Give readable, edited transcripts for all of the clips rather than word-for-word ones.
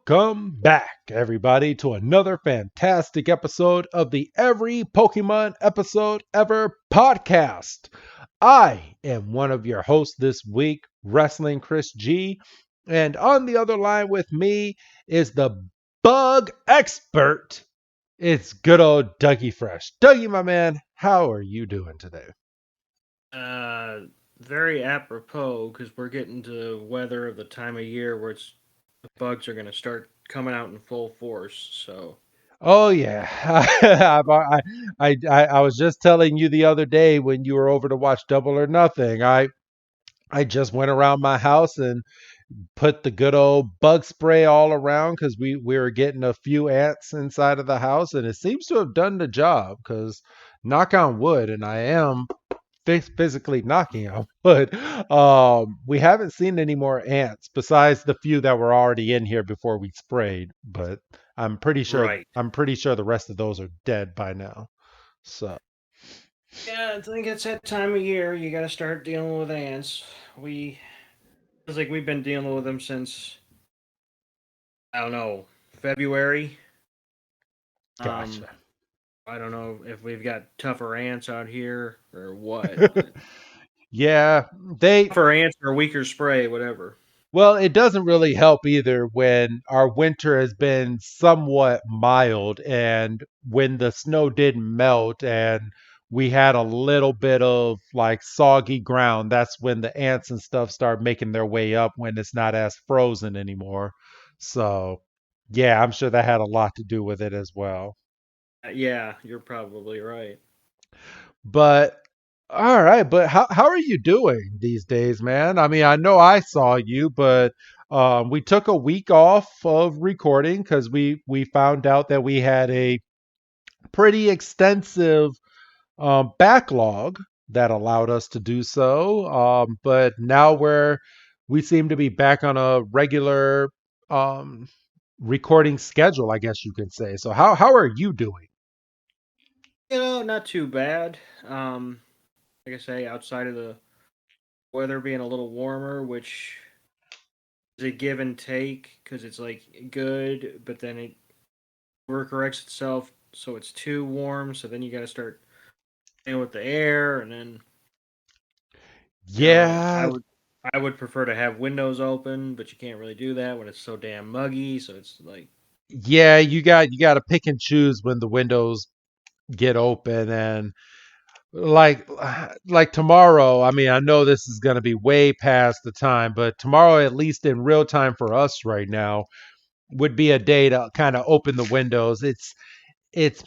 Welcome back, everybody, to another fantastic episode of the Every Pokemon Episode Ever podcast. I am one of your hosts this week, Wrestling Chris G, and on the other line with me is the bug expert. It's good old Dougie Fresh. Dougie, my man, how are you doing today? Uh, Very apropos because we're getting to weather of the time of year where the bugs are going to start coming out in full force. So Oh yeah, I was just telling you the other day when you were over to watch Double or Nothing. I just went around my house and put the good old bug spray all around because we were getting a few ants inside of the house, and it seems to have done the job. Because knock on wood, and I am physically knocking on wood. We haven't seen any more ants besides the few that were already in here before we sprayed, but I'm pretty sure right, I'm pretty sure the rest of those are dead by now. So yeah, I think it's that time of year you got to start dealing with ants. We It's like we've been dealing with them since I don't know February. Um, gotcha. I don't know if we've got tougher ants out here or what, but Yeah, they tougher ants or weaker spray, whatever. well, it doesn't really help either when our winter has been somewhat mild and when the snow didn't melt and we had a little bit of like soggy ground, that's when the ants and stuff start making their way up when it's not as frozen anymore. So, yeah, I'm sure that had a lot to do with it as well. Yeah, you're probably right. But all right, but how are you doing these days, man? I mean, I know I saw you, but we took a week off of recording because we found out that we had a pretty extensive backlog that allowed us to do so. But now we seem to be back on a regular um, recording schedule, I guess you could say. So how are you doing? Not too bad. Like I say, outside of the weather being a little warmer, which is a give and take because it's like good, but then it overcorrects itself, so it's too warm. So then you got to start playing with the air, and then you know I Yeah, would I would prefer to have windows open, but you can't really do that when it's so damn muggy. So it's like yeah, you got to pick and choose when the windows get open and like like tomorrow. I mean, I know this is going to be way past the time, but tomorrow, at least in real time for us right now, would be a day to kind of open the windows. It's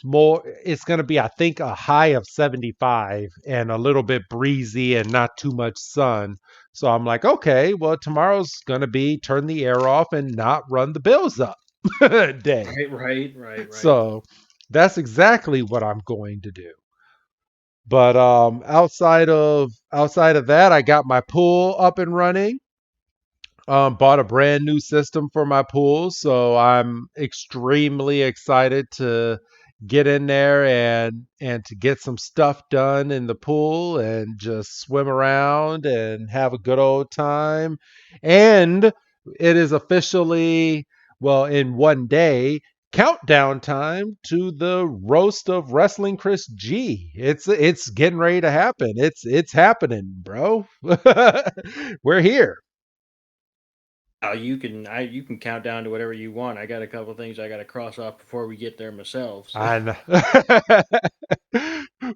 going to be, I think, a high of 75 and a little bit breezy and not too much sun. So I'm like, okay, well, tomorrow's going to be turn the air off and not run the bills up day. right. So that's exactly what I'm going to do. But outside of that, I got my pool up and running. Bought a brand new system for my pool, so I'm extremely excited to get in there and to get some stuff done in the pool and just swim around and have a good old time. And it is officially, well, in one day, countdown time to the roast of Wrestling Chris G. It's getting ready to happen. It's happening, bro. We're here. You can count down to whatever you want. I got a couple things I got to cross off before we get there myself. So I know.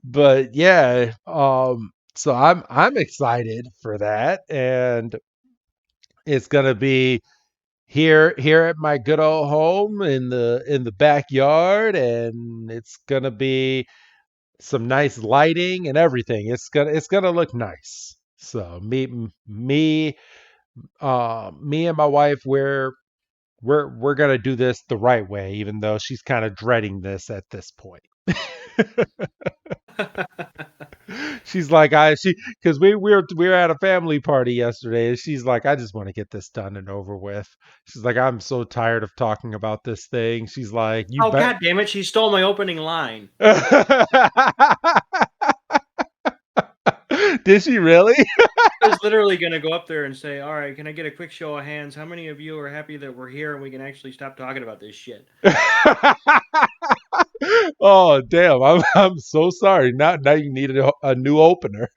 But yeah, so I'm excited for that, and it's gonna be here at my good old home in the backyard, and it's gonna be some nice lighting and everything. It's gonna look nice. So me and my wife, we're gonna do this the right way, even though she's kind of dreading this at this point. She's like, because we were at a family party yesterday, and she's like, I just want to get this done and over with. She's like, I'm so tired of talking about this thing. She's like, you oh bet. god damn it, she stole my opening line. Did she really? was literally gonna go up there and say, "All right, can I get a quick show of hands? How many of you are happy that we're here and we can actually stop talking about this shit?" Oh damn! I'm so sorry. Now you needed a new opener.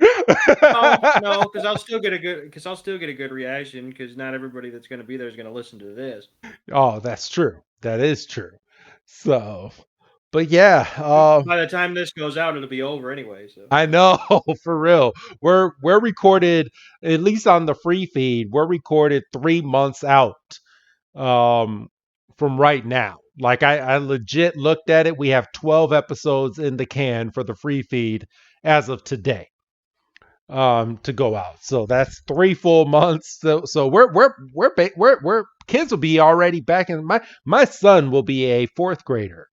No, no, because I'll still get a good reaction because not everybody that's gonna be there is gonna listen to this. Oh, that's true. That is true. So, but yeah, By the time this goes out, it'll be over anyway. So I know for real. We're recorded at least on the free feed. We're recorded 3 months out um, from right now. Like I legit looked at it. We have 12 episodes in the can for the free feed as of today to go out. So that's 3 full months. So we're kids will be already back in my son will be a fourth grader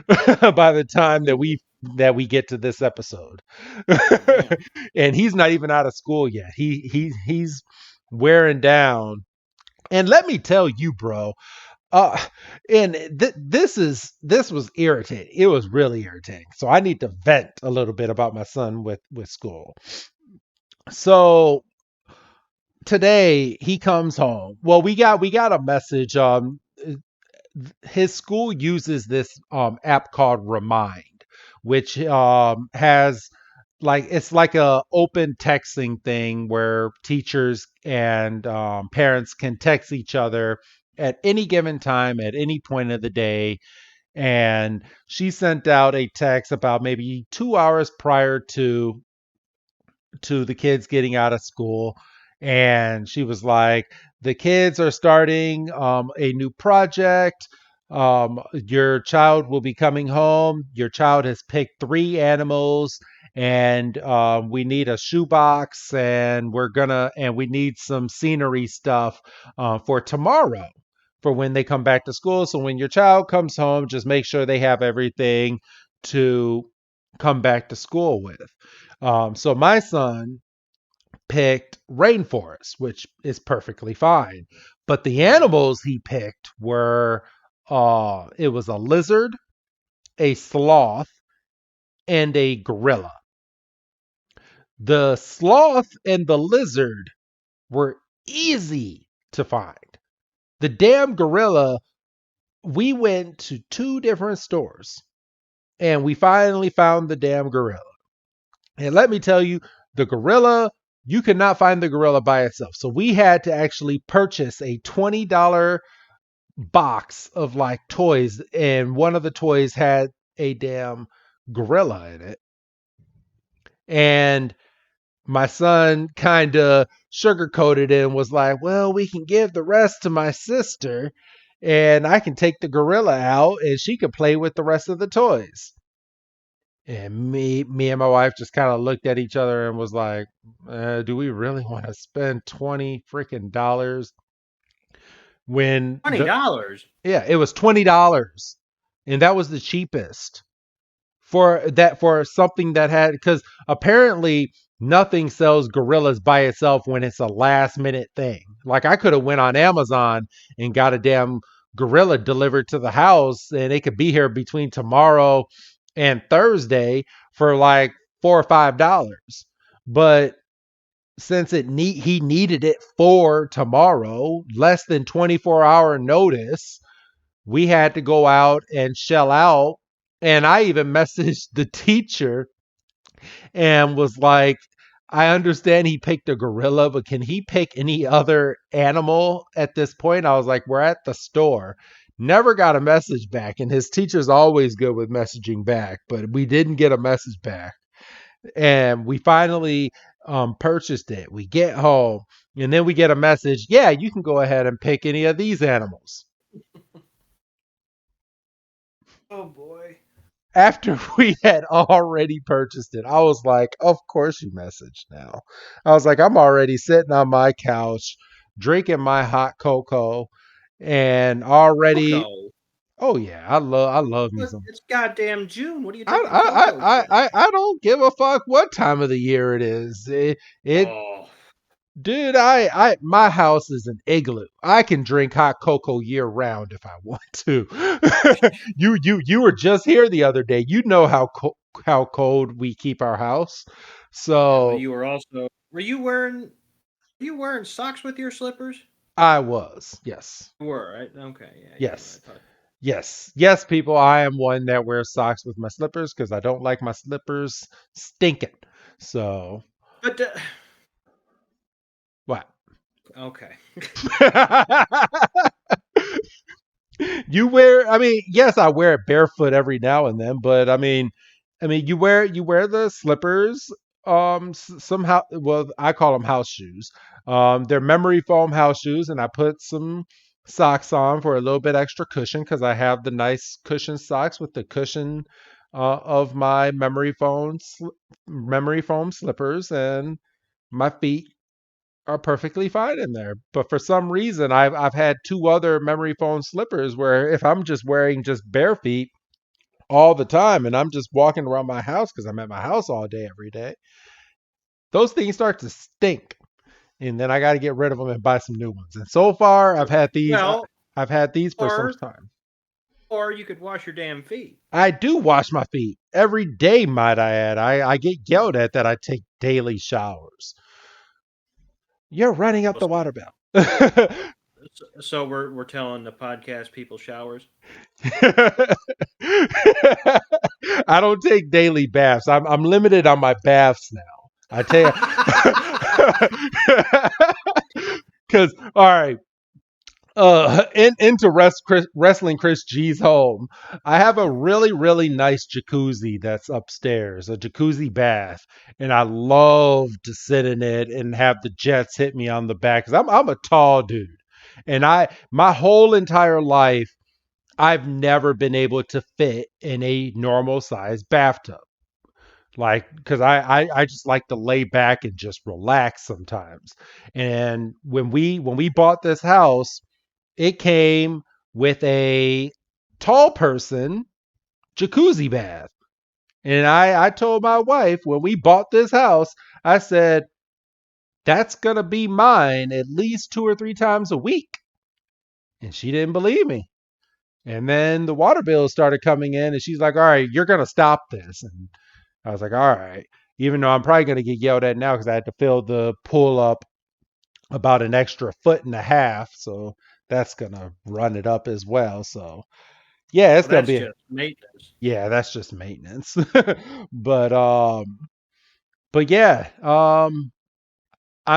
by the time that we get to this episode. oh damn. And he's not even out of school yet. He's wearing down. And let me tell you, bro, uh and this was irritating. It was really irritating. So I need to vent a little bit about my son with school. So today he comes home. Well, we got a message. His school uses this app called Remind, which has like it's like a open texting thing where teachers and parents can text each other at any given time at any point of the day. And she sent out a text about maybe 2 hours prior to the kids getting out of school. And she was like, the kids are starting a new project. Your child will be coming home. Your child has picked 3 animals, and we need a shoebox, and we need some scenery stuff for tomorrow for when they come back to school. So when your child comes home, just make sure they have everything to come back to school with. So my son picked rainforest, which is perfectly fine. But the Mhm. animals he picked were it was a lizard, a sloth, and a gorilla. The sloth and the lizard were easy to find. The damn gorilla, we went to 2 different stores and we finally found the damn gorilla. And let me tell you, the gorilla, you could not find the gorilla by itself. So we had to actually purchase a $20 box of like toys, and one of the toys had a damn gorilla in it. And my son kind of sugarcoated it and was like, well, we can give the rest to my sister, and I can take the gorilla out and she can play with the rest of the toys. And me and my wife just kind of looked at each other and was like, "Do we really want to spend 20 freaking dollars when the $20. yeah, it was $20, and that was the cheapest for something that had because apparently nothing sells gorillas by itself when it's a last minute thing. Like I could have went on Amazon and got a damn gorilla delivered to the house, and it could be here between tomorrow and Thursday for like $4 or $5. But since he needed it for tomorrow, less than 24-hour notice, we had to go out and shell out. And I even messaged the teacher and was like, I understand he picked a gorilla, but can he pick any other animal at this point? I was like, we're at the store. Never got a message back. And his teacher's always good with messaging back, but we didn't get a message back. And we finally purchased it. We get home, and then we get a message. Yeah, you can go ahead and pick any of these animals. Oh boy. After we had already purchased it, I was like, of course you messaged now. I was like, I'm already sitting on my couch, drinking my hot cocoa, and already, Coco. oh yeah, I love me some. It's goddamn June. What are you I, drinking I cocoa I for? I I don't give a fuck what time of the year it is. It Oh, dude, my house is an igloo. I can drink hot cocoa year round if I want to. You were just here the other day. You know how cold we keep our house. yeah, but So you were also. Were you wearing? Are you wearing socks with your slippers? I was. Yes. You were, right? Okay, yeah, yeah. I Yes. thought. Yes. Yes, people, I am one that wears socks with my slippers because I don't like my slippers stinking. So, But what? okay. You wear, I mean, yes, I wear it barefoot every now and then, but I mean you wear the slippers somehow, well, I call them house shoes. They're memory foam house shoes, and I put some socks on for a little bit extra cushion because I have the nice cushion socks with the cushion of my memory foam slippers, and my feet are perfectly fine in there. But for some reason, I've had two other memory foam slippers where if I'm just wearing just bare feet all the time and I'm just walking around my house because I'm at my house all day every day, those things start to stink, and then I got to get rid of them and buy some new ones. And so far, Well, I've had these for some or time. or you could wash your damn feet. I do wash my feet every day, might I add. I get yelled at that I take daily showers. You're running up the water bill. So we're telling the podcast people showers. I don't take daily baths. I'm limited on my baths now. I tell you, because all right, into wrestling Chris G's home. I have a really nice jacuzzi that's upstairs, a jacuzzi bath, and I love to sit in it and have the jets hit me on the back because I'm a tall dude, and I my whole entire life I've never been able to fit in a normal size bathtub. Like, because I just like to lay back and just relax sometimes. And when we bought this house, it came with a tall person jacuzzi bath. And I told my wife when we bought this house, I said, that's gonna be mine at least 2 or 3 times a week. And she didn't believe me. And then the water bills started coming in, and she's like, all right, you're going to stop this. And I was like, all right. Even though I'm probably going to get yelled at now because I had to fill the pool up about an extra foot and a half. So that's going to run it up as well. So yeah, it's Well, going to that's be, just maintenance. yeah, that's just maintenance. but, but yeah, I'm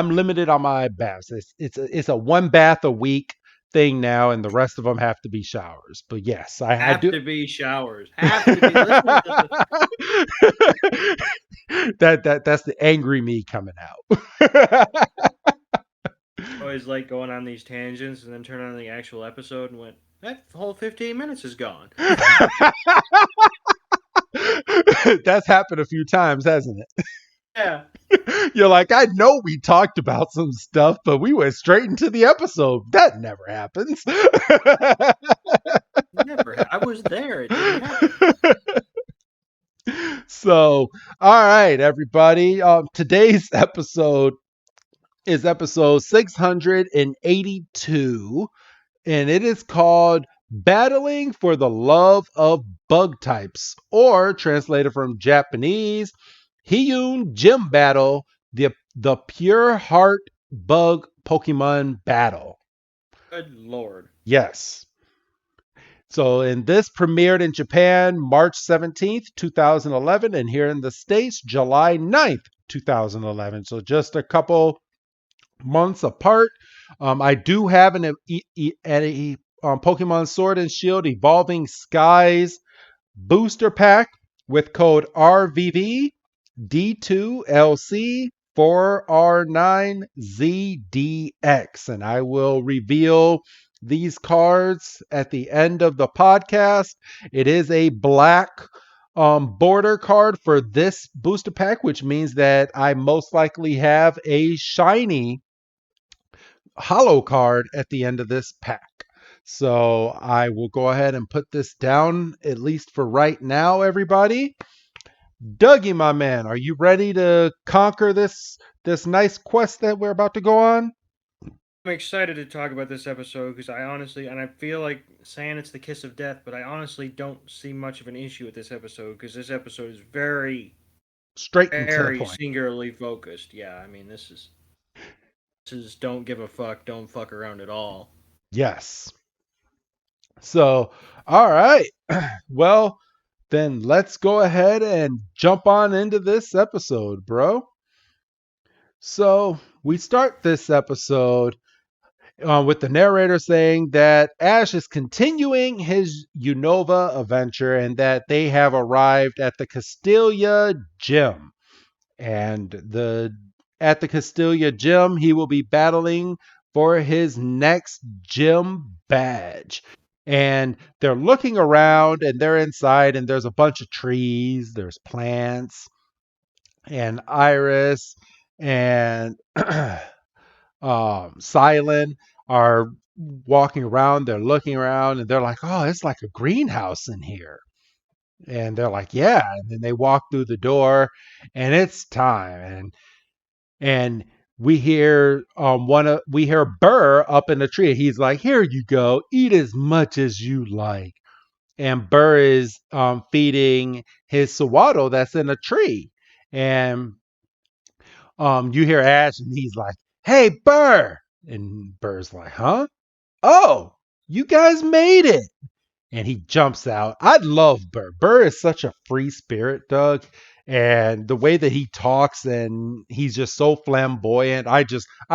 limited on my baths. It's a one bath a week thing now, and the rest of them have to be showers. But yes, I Have do. to be showers. Have to be. Listen to the. That's the angry me coming out. Always like going on these tangents and then turn on the actual episode and went, that whole 15 minutes is gone. That's happened a few times, hasn't Yeah, it? You're like, I know we talked about some stuff, but we went straight into the episode. That never happens. never. I was there. It didn't happen. So, all right, everybody. Today's episode is episode 682, and it is called Battling for the Love of Bug Types, or translated from Japanese, Hiun Gym Battle, the Pure Heart Bug Pokemon Battle. Good lord. Yes. So, and this premiered in Japan March 17th, 2011, and here in the States, July 9th, 2011. So, just a couple months apart. I do have an Pokemon Sword and Shield Evolving Skies booster pack with code RVV D2LC 4R9ZDX. And I will reveal these cards at the end of the podcast. It is a black border card for this booster pack, which means that I most likely have a shiny hollow card at the end of this pack. So I will go ahead and put this down, at least for right now, everybody. Dougie, my man, are you ready to conquer this nice quest that we're about to go on? I'm excited to talk about this episode because I honestly, and I feel like saying it's the kiss of death, but I honestly don't see much of an issue with this episode because this episode is very, Straight and to the very point. singularly focused. Yeah, I mean, this is This is don't give a fuck, don't fuck around at all. Yes. So, all right. Well, then let's go ahead and jump on into this episode, bro. So, we start this episode with the narrator saying that Ash is continuing his Unova adventure and that they have arrived at the Castilia Gym. And the at the Castilia Gym, he will be battling for his next gym badge. And they're looking around and they're inside and there's a bunch of trees, there's plants and Iris and Silent are walking around, they're looking around and they're like, "Oh, it's like a greenhouse in here." And they're like, "Yeah." And then they walk through the door and it's time and we hear Burr up in the tree. He's like, "Here you go, eat as much as you like." And Burr is feeding his Sawato that's in a tree. And you hear Ash, and he's like, "Hey, Burr!" And Burr's like, "Huh? Oh, you guys made it!" And he jumps out. I love Burr. Burr is such a free spirit, Doug. And the way that he talks and he's just so flamboyant, I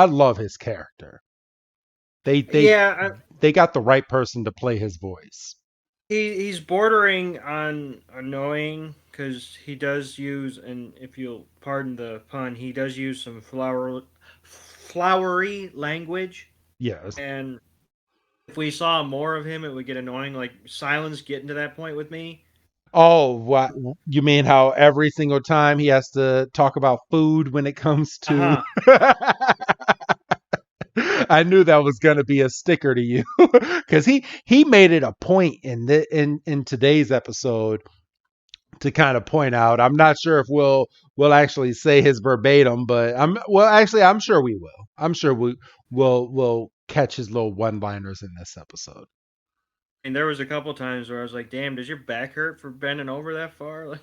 love his character. They they Yeah, they got the right person to play his voice. he's bordering on annoying because he does use, and if you'll pardon the pun, he does use some flowery language. Yes. And if we saw more of him, it would get annoying. Like Silence getting to that point with me. Oh, what you mean how every single time he has to talk about food when it comes Uh to huh. I knew that was going to be a sticker to you cuz he made it a point in today's episode to kind of point out. I'm not sure if we'll actually say his verbatim, but I'm sure we will. I'm sure we'll catch his little one-liners in this episode. And there was a couple times where I was like, "Damn, does your back hurt for bending over that far?" Like,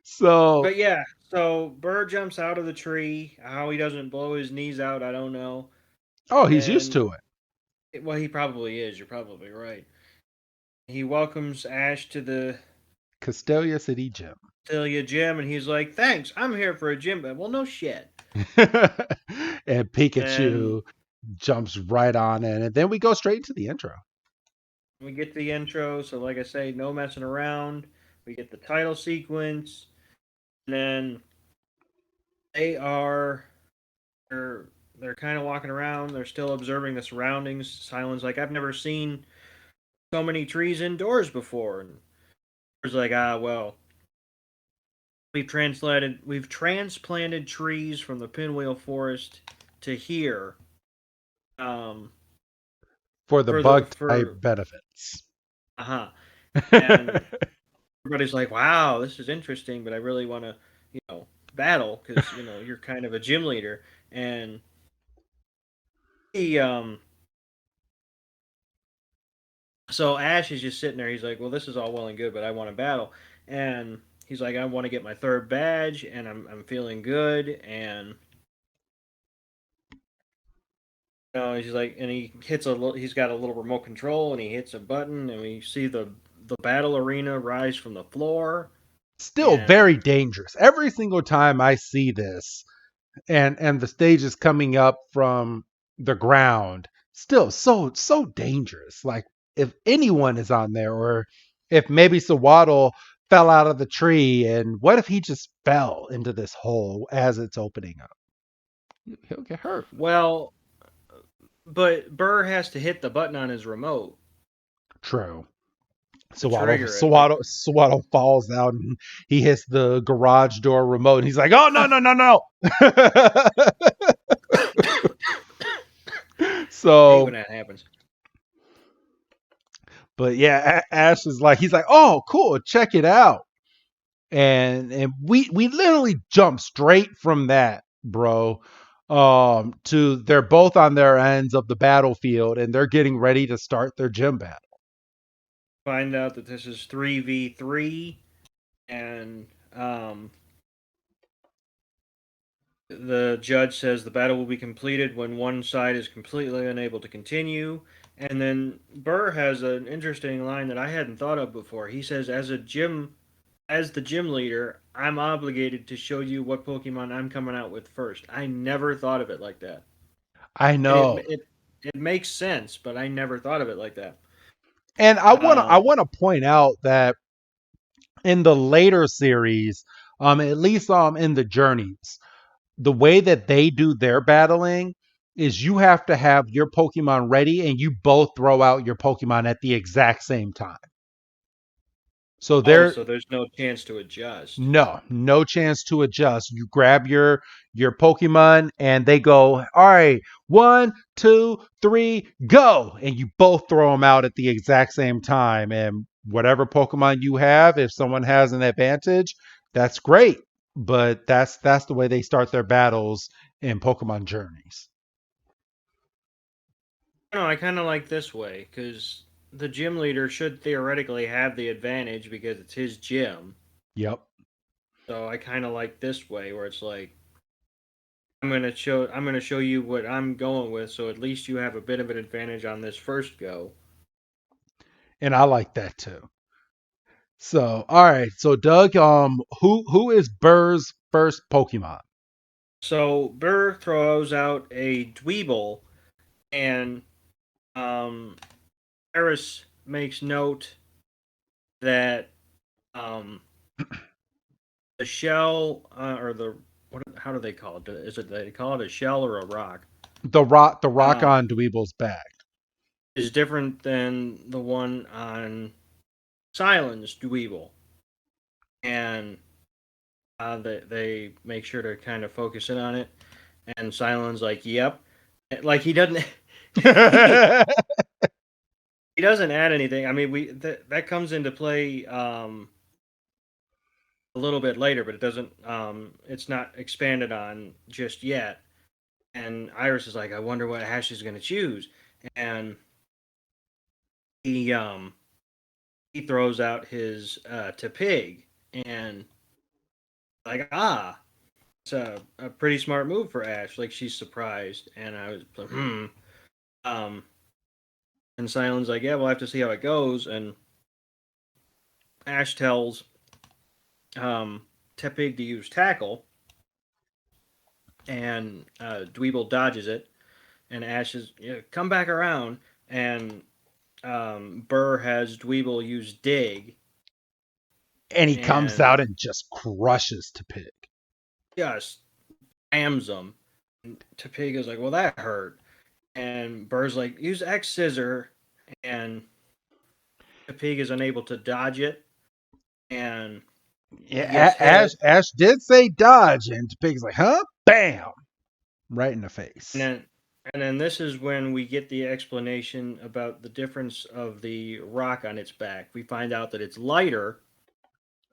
So, but yeah. So Burr jumps out of the tree. How he doesn't blow his knees out, I don't know. oh, he's used And to it. well, he probably is. You're probably right. He welcomes Ash to the Castelia City Gym. Celia gym, and he's like, "Thanks, I'm here for a gym." But well, no shit. And And Pikachu jumps right on in, and then we go straight into the intro. we get the intro. So, like I say, no messing around. We get the title sequence, and then they are they're they're kind of walking around. They're still observing the surroundings. Silence like, "I've never seen so many trees indoors before." And it's like, "Ah, well, we've transplanted trees from the pinwheel forest to here, um For the for the bug type for benefits. uh-huh." And everybody's like, "Wow, this is interesting, but I really want to, battle because, you're kind of a gym leader." And he so Ash is just sitting there. He's like, "Well, this is all well and good, but I want to battle." And he's like, "I want to get my third badge, and I'm feeling good." And he's like, and he hits a little. He's got a little remote control, and he hits a button, and we see the battle arena rise from the floor. Still And very dangerous. Every single time I see this, and the stage is coming up from the ground, still so dangerous. Like if anyone is on there, or if maybe Sawaddle fell out of the tree, and what if he just fell into this hole as it's opening up? He'll get hurt. well, but Burr has to hit the button on his remote True. to Swaddle, trigger it. Like, Swaddle, Swaddle falls out and he hits the garage door remote. And he's like, "Oh no, no, no, no!" I hate when So, that happens. but yeah, Ash is like, he's like, "Oh, cool, check it out," and we literally jump straight from that, bro, to they're both on their ends of the battlefield and they're getting ready to start their gym battle. Find out that this is 3v3, and The judge says the battle will be completed when one side is completely unable to continue. And then Burr has an interesting line that I hadn't thought of before. He says, as the gym leader, I'm obligated to show you what Pokemon I'm coming out with first. I never thought of it like that, I and know. it makes sense, but I never thought of it like that. And I Um, want to point out that in the later series, at least in the journeys, the way that they do their battling is you have to have your Pokemon ready and you both throw out your Pokemon at the exact same time. So oh, they're so there's no chance to adjust. no chance to adjust. You grab your Pokemon and they go, all right, 1, 2, 3, go, and you both throw them out at the exact same time. And whatever Pokemon you have, if someone has an advantage, that's great. But that's the way they start their battles in Pokemon Journeys. No, I kind of like this way because the gym leader should theoretically have the advantage because it's his gym. Yep. So I kind of like this way where it's like I'm gonna show you what I'm going with, so at least you have a bit of an advantage on this first go. And I like that too. So, all right. So, Doug, who is Burr's first Pokemon? So Burr throws out a Dweeble, and um, Harris makes note that um, the shell or the what? How do they call it? Is it they call it a shell or a rock? The rock Um, on Dweeble's back. is different than the one on Silence Dweeble, and they make sure to kind of focus in on it. And Silence like, "Yep," like he doesn't. he, he doesn't add anything. I mean, that comes into play a little bit later, but it doesn't. It's not expanded on just yet. And Iris is like, I wonder what Ash is going to choose, and he um he throws out his to pig, and like it's a pretty smart move for Ash. Like she's surprised, and I was like, um. And Silent's like, yeah, we'll have to see how it goes. And Ash tells um, Tepig to use tackle, and Dweeble dodges it, and Ash is come back around, and Burr has Dweeble use dig, And he comes and out and just crushes to pig. just hams him. And Tepig is like, well, that hurt. And Burr's like, use X scissor, and Tepig is unable to dodge it, and he gets Yeah, hit. Ash did say dodge, and Pig's like, huh? Bam! Right in the And face. then this is when we get the explanation about the difference of the rock on its back. We find out that it's lighter,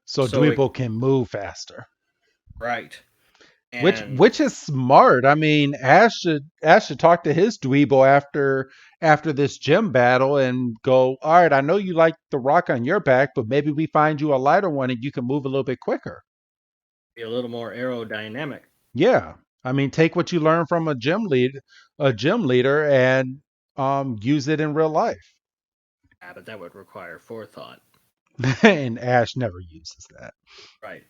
So so it Dweeble can move faster. right. Which And which is smart. I mean, Ash should talk to his Dweeble after this gym battle and go, all right, I know you like the rock on your back, but maybe we find you a lighter one and you can move a little bit quicker. be a little more aerodynamic. Yeah. I mean, take what you learn from a gym leader and use it in real life. Yeah, but that would require forethought. And Ash never uses that. Right.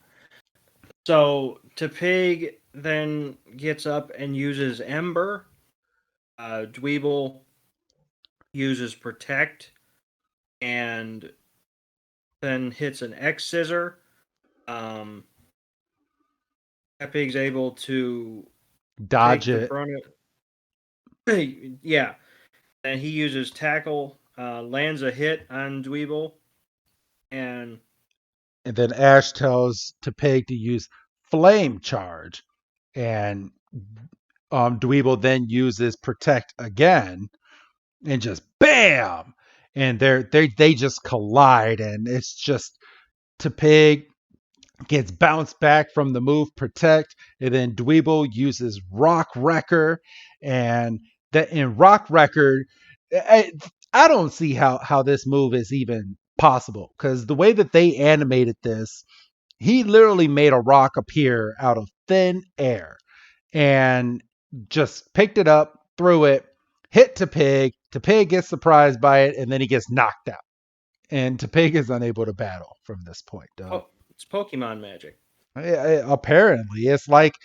So Tepig then gets up and uses Ember. Dweeble uses Protect and then hits an X scissor. Um, Tepig's able to Dodge take the it. brunt of yeah, and he uses tackle, lands a hit on Dweeble, and And then Ash tells Topeg to use flame charge. And Dweeble then uses protect again and just bam. And they just collide, and it's just Topeg gets bounced back from the move protect, and then Dweeble uses Rock Wrecker, and that in Rock Wrecker, I, I don't see how this move is even possible because the way that they animated this, he literally made a rock appear out of thin air. and just picked it up, threw it, hit Topig. Topig gets surprised by it, and then he gets knocked out. And Topig is unable to battle from this point, Doug. Oh, it's Pokemon magic. Apparently, it's like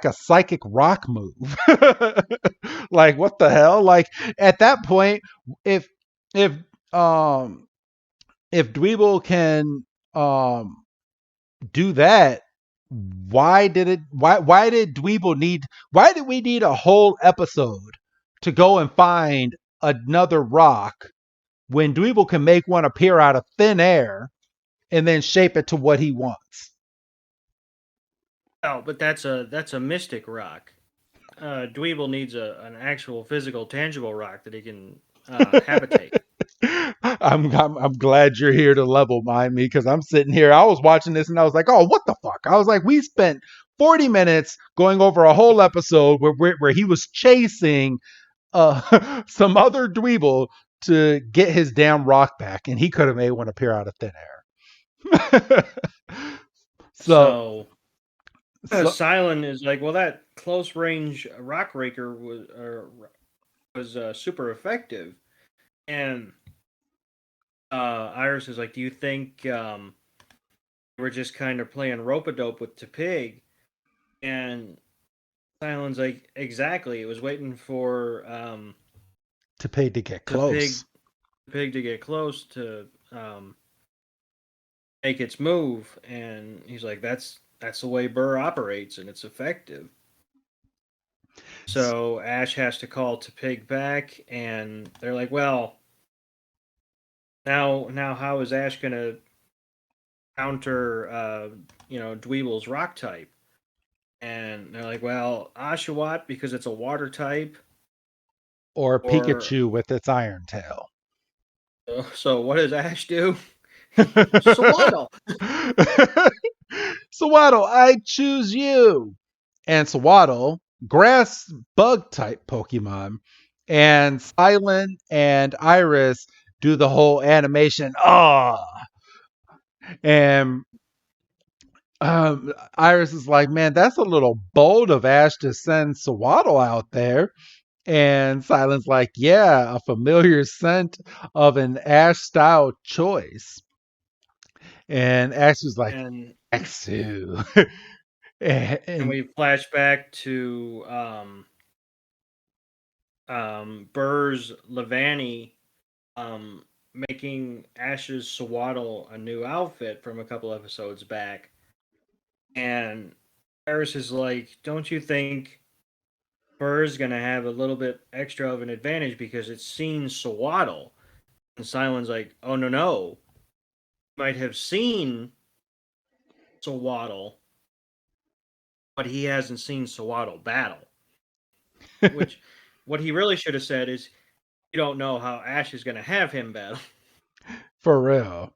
a psychic rock move. Like what the hell? Like at that point, if if um if Dweeble can do that, why did we need a whole episode to go and find another rock when Dweeble can make one appear out of thin air and then shape it to what he wants? Oh, but that's a mystic rock. Dweeble needs an actual physical, tangible rock that he can habitate. I'm glad you're here to level mind me because I'm sitting here. I was watching this and I was like, oh, what the fuck? I was like, we spent 40 minutes going over a whole episode where he was chasing some other dweeble to get his damn rock back, and he could have made one appear out of thin air. so So so Silent is like, well, that close range rock raker was super effective, and Iris is like, do you think we're just kind of playing rope a dope with Topig? And Silent's like, exactly. It was waiting for to pay to get Topig close. Topig to get close to make its move, and he's like, that's the way Burr operates, and it's effective. So Ash has to call Topig back, and they're like, well, now how is Ash gonna counter Dweeble's rock type? And they're like, well, Oshawott because it's a water type, Or or Pikachu with its iron tail. so what does Ash do? Swaddle. Swaddle, I choose you. And Swaddle, grass bug type Pokemon, and Silent and Iris do the whole animation. And Iris is like, man, that's a little bold of Ash to send Swaddle out there. And Silent's like, yeah, a familiar scent of an Ash style choice. And Ash was like, and Exu. and and we flash back to Burr's Levani making Ash's Swaddle a new outfit from a couple episodes back. And Paris is like, don't you think Burr's going to have a little bit extra of an advantage because it's seen Swaddle? And Silent's like, oh, no, no. Might have seen Swaddle, but he hasn't seen Swaddle battle. Which, what he really should have said is, you don't know how Ash is going to have him battle. for real.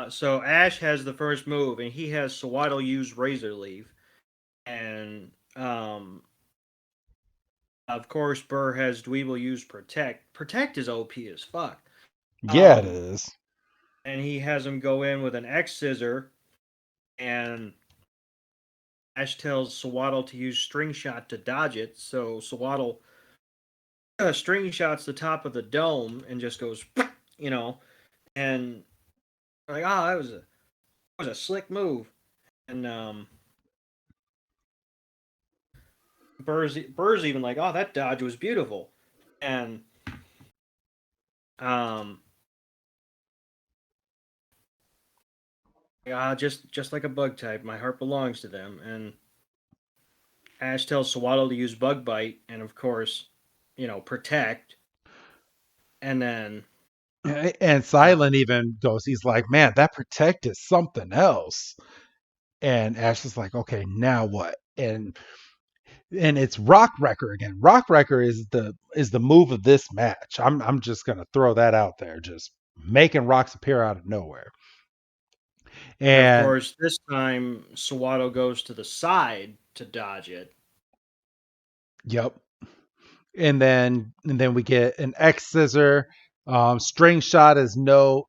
So Ash has the first move, and he has Swaddle use Razor Leaf, and of course Burr has Dweeble use Protect. Protect is OP as fuck. Yeah, it Um, is. and he has him go in with an X Scissor, and Ash tells Swaddle to use String Shot to dodge it. So Swaddle string shots the top of the dome and just goes, you know, and like, oh, that was a slick move, and Burr's even like, oh, that dodge was beautiful, and um, just like a bug type, my heart belongs to them. And Ash tells Swaddle to use Bug Bite, and of course, Protect, and then And uh, Silent even goes, he's like, man, that Protect is something else. And Ash is like, okay, now what? And it's Rock Wrecker again. Rock Wrecker is the move of this match. I'm just gonna throw that out there, just making rocks appear out of nowhere. of And course this time Swaddle goes to the side to dodge it. yep. And then we get an X scissor. String shot is no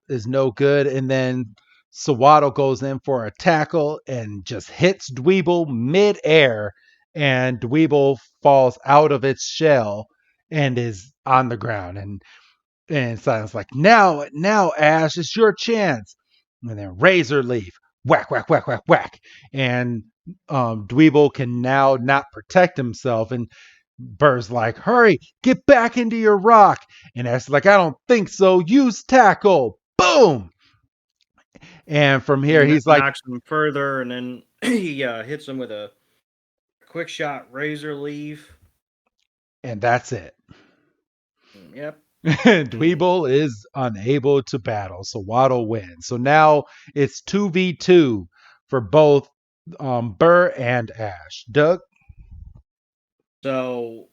good, and then Sawato goes in for a tackle and just hits Dweeble mid-air and Dweeble falls out of its shell and is on the ground. And Silent's like, now, Ash, it's your chance. And then Razor Leaf, whack, whack, whack, whack, whack. And Dweeble can now not protect himself. And Burr's like, hurry, get back into your rock. And Ash is like, I don't think so. Use tackle. Boom. And from He here, he's like, knocks him further, and then he hits him with a quick shot razor leaf. and that's it. Yep. And Dweeble is unable to battle, so Waddle wins. So now it's 2v2 for both Burr and Ash. Doug? so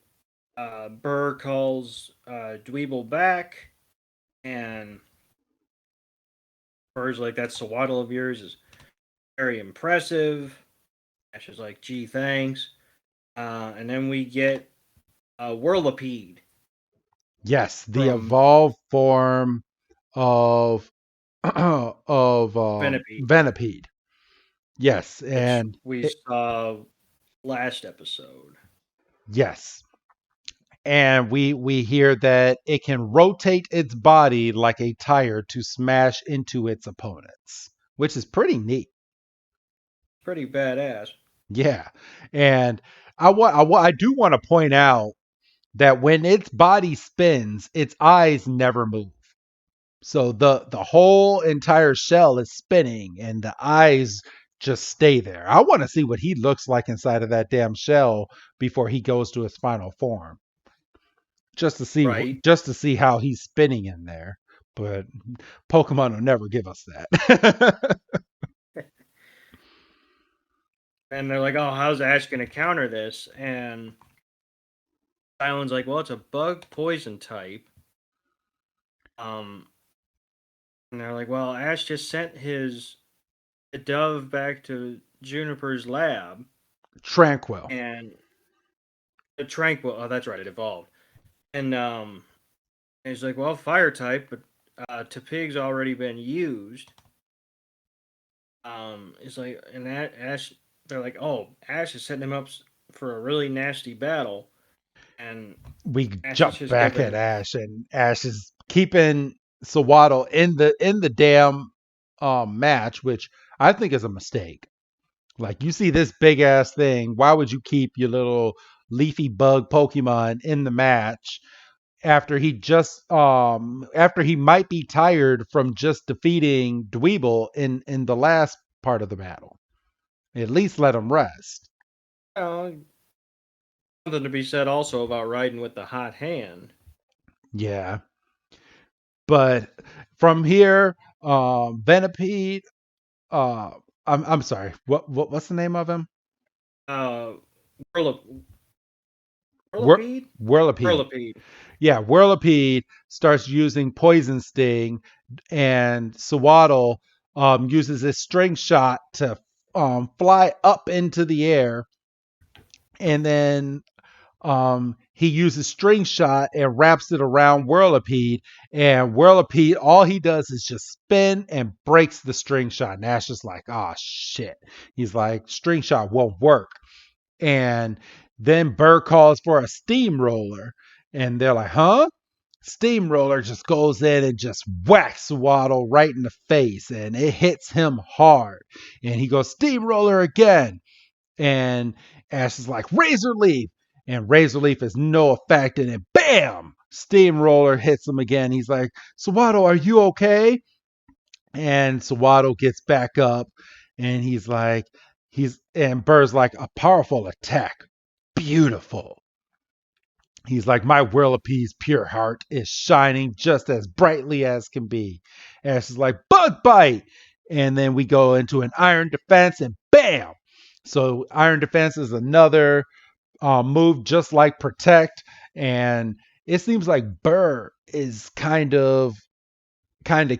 Burr calls Dweeble back, and Burr's like, "That swaddle of yours is very impressive." Ash is like, "Gee, thanks." And then we get a Whirlipede Yes, the from evolved form of of Venipede, Venipede. Yes, which and we saw last episode. yes, and we hear that it can rotate its body like a tire to smash into its opponents, which is pretty neat. Pretty badass. Yeah, and I do want to point out that when its body spins, its eyes never move. So the whole entire shell is spinning, and the eyes just stay there. I want to see what he looks like inside of that damn shell before he goes to his final form, Right. just to see how he's spinning in there. But Pokemon will never give us that. And they're like, "Oh, how's Ash gonna counter this?" And Silent's like, "Well, it's a bug poison type." Um, and they're like, "Well, Ash just sent his dove back to Juniper's lab, Tranquil. and the tranquil. Oh, that's right, it evolved." And he's like, "Well, fire type, but Tepig's already been used." It's like, and that Ash, they're like, "Oh, Ash is setting him up for a really nasty battle," and We Ash is jump just back at giving. Ash, and Ash is keeping Sawaddle in the damn match, which I think is a mistake. Like you see this big ass thing, why would you keep your little leafy bug Pokemon in the match after he might be tired from just defeating Dweeble in the last part of the battle? At least let him rest. Uh, Something to be said also about riding with the hot hand. Yeah. But from here, Venipede, uh I'm sorry, what's the name of him? Uh, Whirlip- Whir- Whirlipede? Whirlipede. Whirlipede. Yeah, Whirlipede starts using Poison Sting, and Swaddle uses his string shot to fly up into the air, and then he uses string shot and wraps it around Whirlipede, and Whirlipede, all he does is just spin and breaks the string shot. Nash is like, oh shit. He's like, string shot won't work. And then Burr calls for a steamroller, and they're like, huh? Steamroller just goes in and just whacks Waddle right in the face, and it hits him hard. And he goes, Steamroller again. And Ash is like, Razor Leaf. And Razor Leaf is no effect, and then bam! Steamroller hits him again. He's like, Swaddle, are you okay? And Swaddle gets back up, and and Burr's like, a powerful attack. Beautiful. He's like, my Whirlipede's pure heart is shining just as brightly as can be. Ash is like, bug bite. And then we go into an iron defense, and bam! So iron defense is another move just like protect. And it seems like Burr is kind of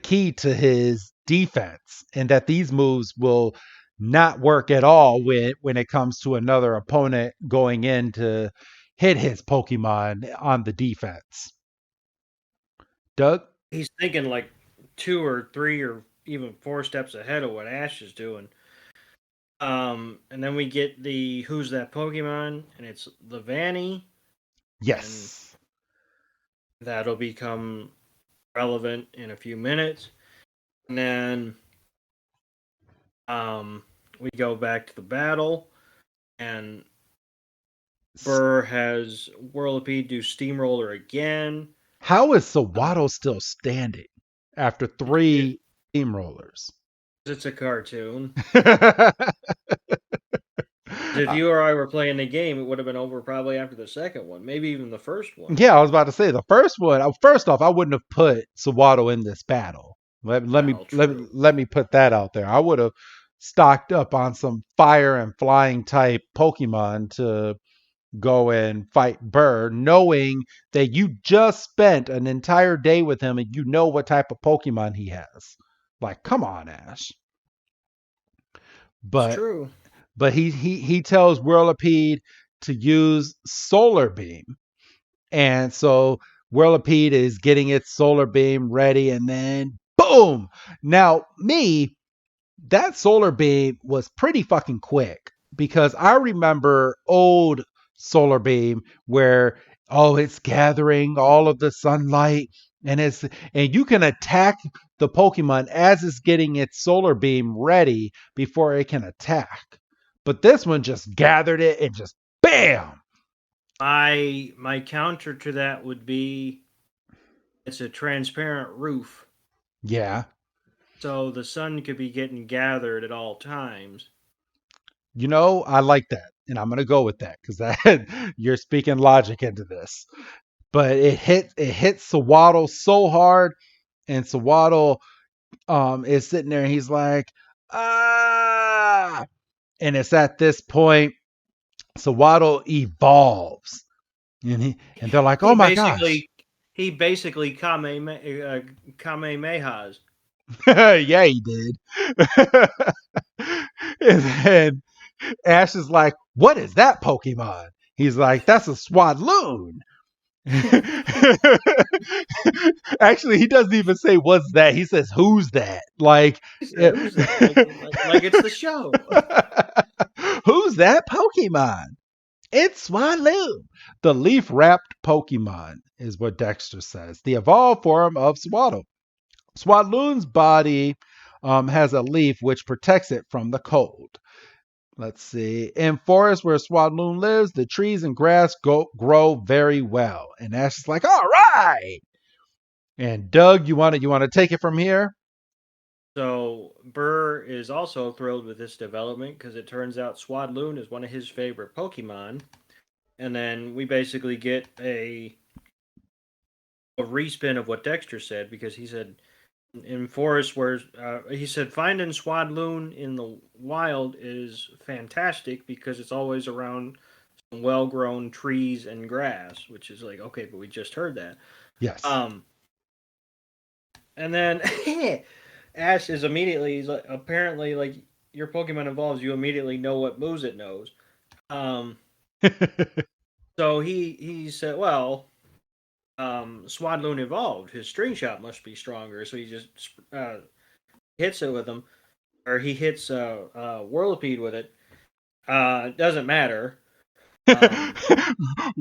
key to his defense, and that these moves will not work at all when it comes to another opponent going in to hit his Pokemon on the defense. Doug? He's thinking like two or three or even four steps ahead of what Ash is doing. And then we get the Who's That Pokemon, and it's the Vanny, and Yes. that'll become relevant in a few minutes. And then we go back to the battle, and Burr has Whirlipede do Steamroller again. How is Uh, Sawaddle still standing after because three steamrollers? it's a cartoon. uh, If you or I were playing the game, it would have been over probably after the second one, maybe even the first one. yeah, I was about to say the first one. First off, I wouldn't have put Sawaddle in this battle. Well, true. Let me put that out there. I would have stocked up on some fire and flying type Pokemon to go and fight Burr, knowing that you just spent an entire day with him and you know what type of Pokemon he has. Like, come on, Ash. It's But true. he tells Whirlipede to use Solar Beam, and so Whirlipede is getting its Solar Beam ready, and then boom! Now me, that Solar Beam was pretty fucking quick because I remember old Solar Beam where it's gathering all of the sunlight and you can attack the Pokemon as it's getting its Solar Beam ready before it can attack. But this one just gathered it and just bam. My counter to that would be it's a transparent roof, Yeah. so the sun could be getting gathered at all times. I like that. And I'm gonna go with that because that you're speaking logic into this. But it hit Sawaddle so hard, and Sawaddle is sitting there and he's like, ah, and it's at this point Sawaddle evolves, and they're like, oh He my gosh. basically he basically Kamehamehas. Yeah, he did. And then Ash is like, what is that Pokemon? He's like, that's a Swadloon. Actually, he doesn't even say what's that. He says, who's that? Like, He said, "Who's that?" Like it's the show. who's that Pokemon? It's Swaloon. The leaf wrapped Pokemon is what Dexter says. The evolved form of Swaddle. Swaloon's body has a leaf which protects it from the cold. Let's see. In forests where Swaloon lives, the trees and grass grow very well. And Ash is like, all right. And Doug, you want to take it from here? So Burr is also thrilled with this development because it turns out Swadloon is one of his favorite Pokemon, and then we basically get a respin of what Dexter said because he said in forests where he said finding Swadloon in the wild is fantastic because it's always around some well-grown trees and grass, which is like okay, but we just heard that. Yes. Um, and then Ash is immediately he's like apparently like your Pokemon evolves, you immediately know what moves it knows. Um, so he said, well, Swadloon evolved. His string shot must be stronger, so he just hits it with him, or he hits Whirlipede with it. Doesn't matter. Um,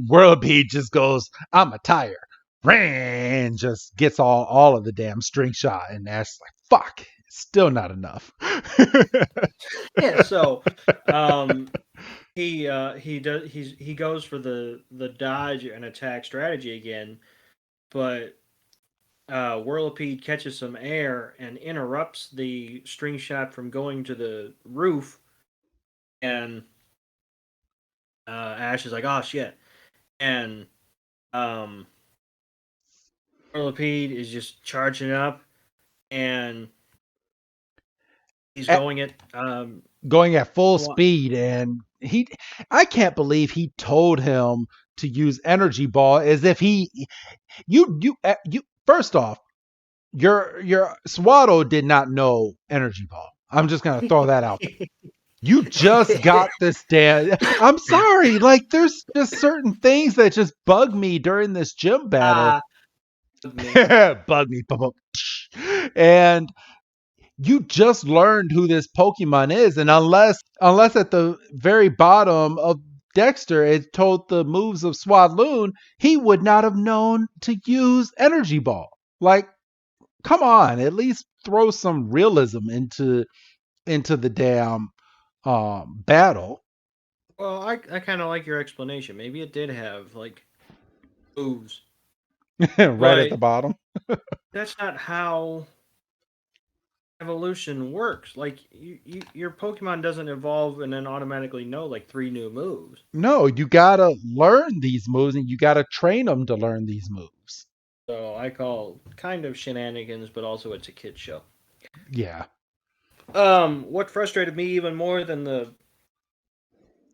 Whirlipede just goes, I'm a tire. Ran just gets all of the damn string shot, and Ash's like, fuck, still not enough. yeah, so um, he goes for the dodge and attack strategy again, but Whirlipede catches some air and interrupts the string shot from going to the roof, and Ash is like, "Oh shit!" And um, Whirlipede is just charging up, and he's At, going at going at full speed, and I can't believe he told him to use energy ball as if you first off, your Swaddle did not know energy ball. I'm just gonna throw that out there. You just got this damn. I'm sorry. Like, there's just certain things that just bug me during this gym battle. me. Bug me. And you just learned who this Pokemon is, and unless at the very bottom of Dexter it told the moves of Swadloon, he would not have known to use Energy Ball. Like, come on, at least throw some realism into the damn battle. Well, I kind of like your explanation. Maybe it did have like moves, Right at but the bottom. that's not how evolution works. Like your Pokemon doesn't evolve and then automatically know like three new moves. No, you gotta learn these moves and you gotta train them to learn these moves. So I call kind of shenanigans, but also it's a kid show. Yeah. What frustrated me even more than the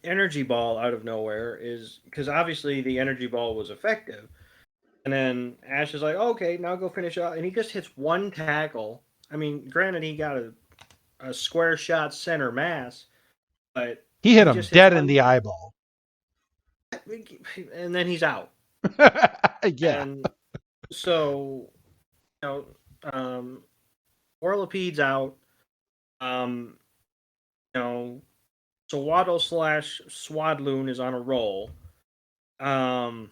energy ball out of nowhere is because obviously the energy ball was effective, and then Ash is like, "Okay, now go finish up," and he just hits one tackle. I mean, granted, he got a square shot center mass, but He hit he him just hits dead in one, the eyeball. and then he's out. Yeah. And so, you know, um, Orlopede's out. Um, you know, so Waddle slash Swadloon is on a roll. Um,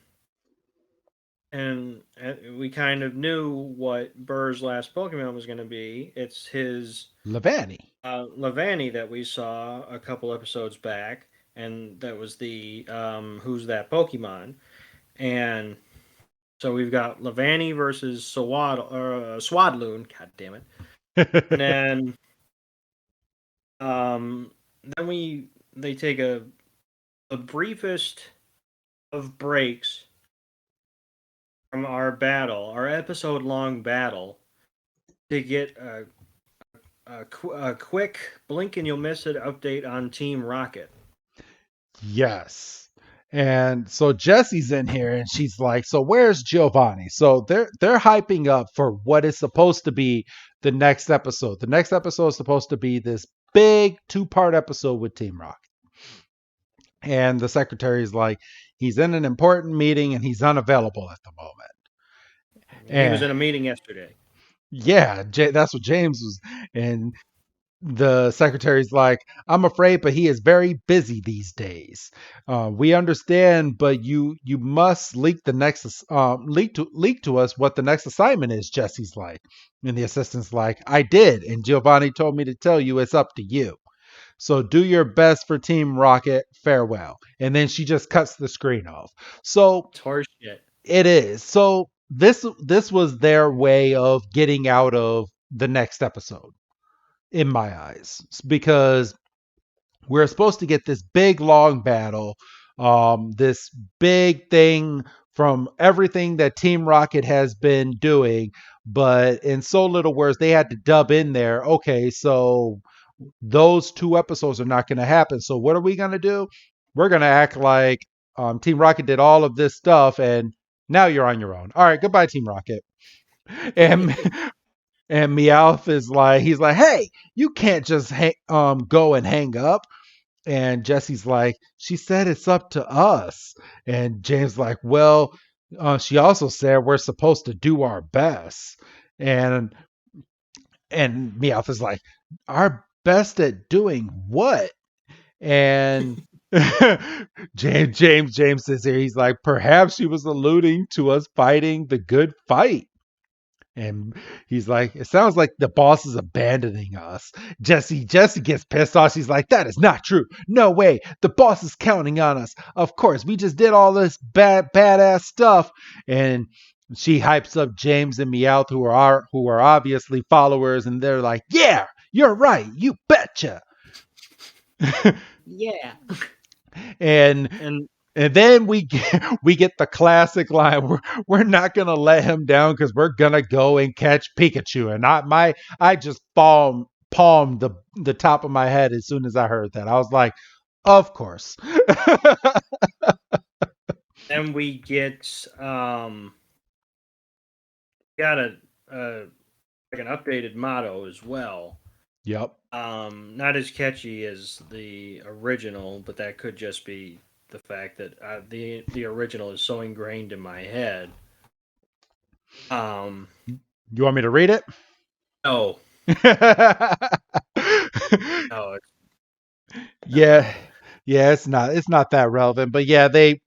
and we kind of knew what Burr's last Pokemon was going to be. It's his Levani. Lavani that we saw a couple episodes back, and that was the Who's That Pokemon? And so we've got Lavani versus Swadloon. God damn it! And then they take a briefest of breaks from our episode long battle, to get a quick blink and you'll miss it update on Team Rocket. Yes. And so Jesse's in here and she's like, "So where's Giovanni?" So they're hyping up for what is supposed to be the next episode. The next episode is supposed to be this big two-part episode with Team Rocket. And the secretary's like, he's in an important meeting and he's unavailable at the moment. He was And in a meeting yesterday. yeah, that's what James was. And the secretary's like, "I'm afraid, but he is very busy these days. We understand, but you must leak to us what the next assignment is." Jesse's like, and the assistant's like, "I did, and Giovanni told me to tell you it's up to you. So do your best for Team Rocket. Farewell." And then she just cuts the screen off. So It's horseshit. it is. So this was their way of getting out of the next episode in my eyes, because we're supposed to get this big long battle, this big thing from everything that Team Rocket has been doing, but in so little words, they had to dub in there. Okay, so those two episodes are not going to happen. So what are we going to do? We're going to act like Team Rocket did all of this stuff, and now you're on your own. All right, goodbye, Team Rocket. And and Meowth is like, he's like, "Hey, you can't just go and hang up." And Jesse's like, "She said it's up to us." And James like, "Well, she also said we're supposed to do our best." And Meowth is like, "Our best at doing what?" And James says here, he's like, "Perhaps she was alluding to us fighting the good fight." And he's like, "It sounds like the boss is abandoning us." Jesse gets pissed off. She's like, "That is not true. No way. The boss is counting on us. Of course, we just did all this badass stuff." And she hypes up James and Meowth, who are obviously followers, and they're like, "Yeah, you're right. You betcha." Yeah. and And And then we get the classic line. We're not gonna let him down because we're gonna go and catch Pikachu. And I just palmed the top of my head as soon as I heard that. I was like, of course. then we got a like an updated motto as well. Yep. Not as catchy as the original, but that could just be the fact that the original is so ingrained in my head. Um, You want me to read it? no, No, it's not Yeah, relevant. yeah, it's not that relevant, but yeah, they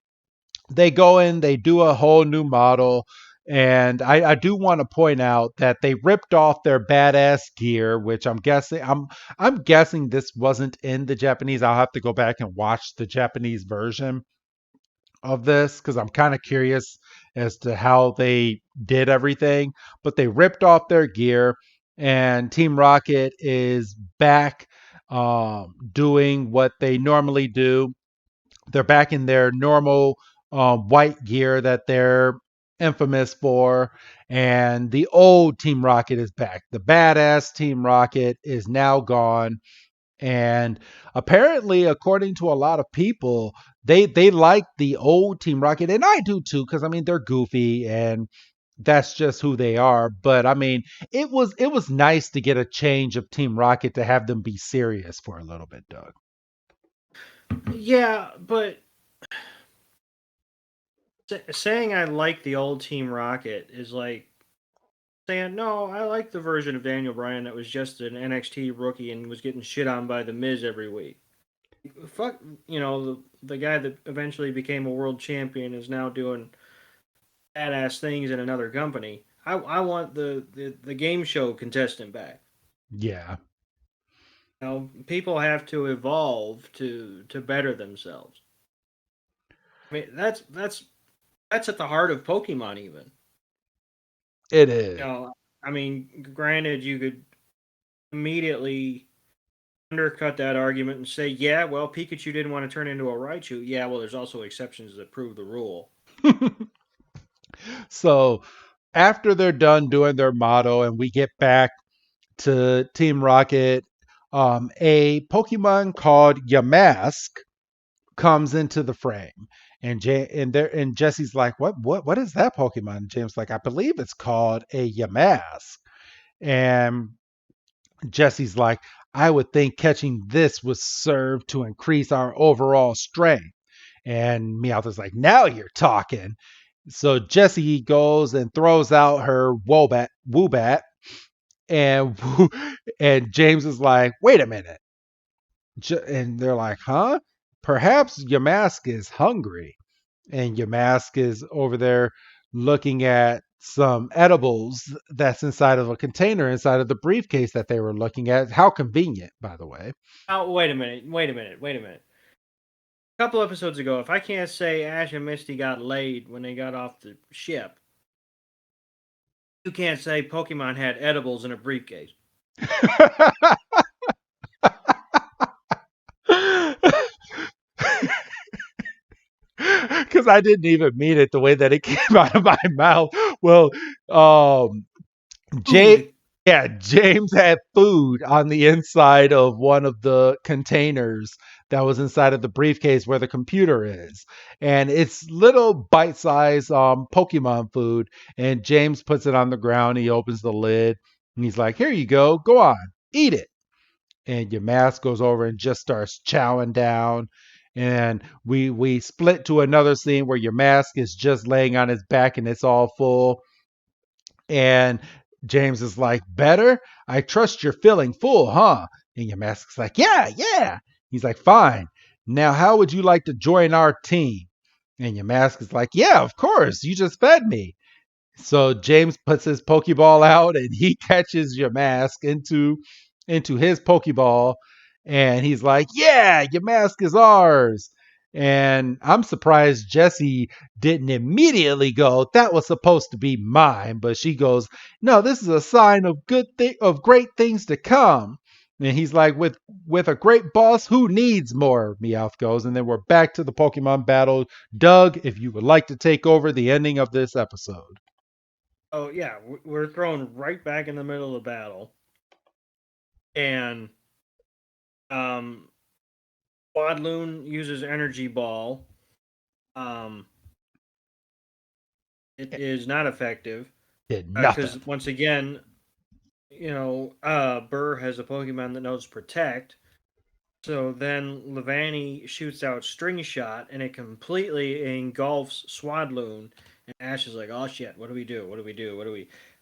go in, they do a whole new model, and I do want to point out that they ripped off their badass gear, which I'm guessing this wasn't in the Japanese. I'll have to go back and watch the Japanese version of this because I'm kind of curious as to how they did everything. But they ripped off their gear, and Team Rocket is back doing what they normally do. They're back in their normal white gear that they're infamous for, and the old Team Rocket is back. The badass Team Rocket is now gone, and apparently, according to a lot of people, they like the old Team Rocket, and I do too, because I mean they're goofy and that's just who they are. But I mean, it was nice to get a change of Team Rocket to have them be serious for a little bit, Doug. Yeah, but saying I like the old Team Rocket is like saying no. I like the version of Daniel Bryan that was just an NXT rookie and was getting shit on by the Miz every week. Fuck, the guy that eventually became a world champion is now doing badass things in another company. I want the game show contestant back. Yeah, People have to evolve to better themselves. I mean, that's at the heart of Pokemon. Even it you is. know, I mean, granted, you could immediately undercut that argument and say, yeah, well, Pikachu didn't want to turn into a Raichu. Yeah, well, there's also exceptions that prove the rule. So after they're done doing their motto and we get back to Team Rocket, a Pokemon called Yamask comes into the frame. And Jesse's like, what is that Pokemon? And James like, I believe it's called a Yamask. And Jesse's like, I would think catching this would serve to increase our overall strength. And Meowth is like, now you're talking. So Jessie goes and throws out her Woobat, and and James is like, wait a minute. And they're like, huh? Perhaps your mask is hungry. And your mask is over there looking at some edibles that's inside of a container inside of the briefcase that they were looking at. How convenient, by the way. Oh, wait a minute, wait a minute. A couple episodes ago, if I can't say Ash and Misty got laid when they got off the ship, you can't say Pokemon had edibles in a briefcase. Because I didn't even mean it the way that it came out of my mouth. Well, um, Jay, Food. yeah, James had food on the inside of one of the containers that was inside of the briefcase where the computer is, and it's little bite-sized Pokemon food. And James puts it on the ground. He opens the lid, and he's like, "Here you go on, eat it." And your mask goes over and just starts chowing down. And we split to another scene where your mask is just laying on his back and it's all full. And James is like, better? I trust you're feeling full, huh? And your mask's like, yeah, yeah. He's like, fine. Now, how would you like to join our team? And your mask is like, yeah, of course. You just fed me. So James puts his Pokeball out and he catches your mask into his Pokeball, and he's like, "Yeah, your mask is ours." And I'm surprised Jessie didn't immediately go, "That was supposed to be mine." But she goes, "No, this is a sign of of great things to come." And he's like, "With a great boss, who needs more?" Meowth goes, and then we're back to the Pokemon battle. Doug, if you would like to take over the ending of this episode. Oh yeah, we're thrown right back in the middle of the battle, and um, Quadloon uses Energy Ball. Um, it is not effective Did nothing. because once again, Burr has a Pokemon that knows Protect. So then Levani shoots out String Shot, and it completely engulfs Swadloon. And Ash is like, "Oh shit! What do we do? What do we do?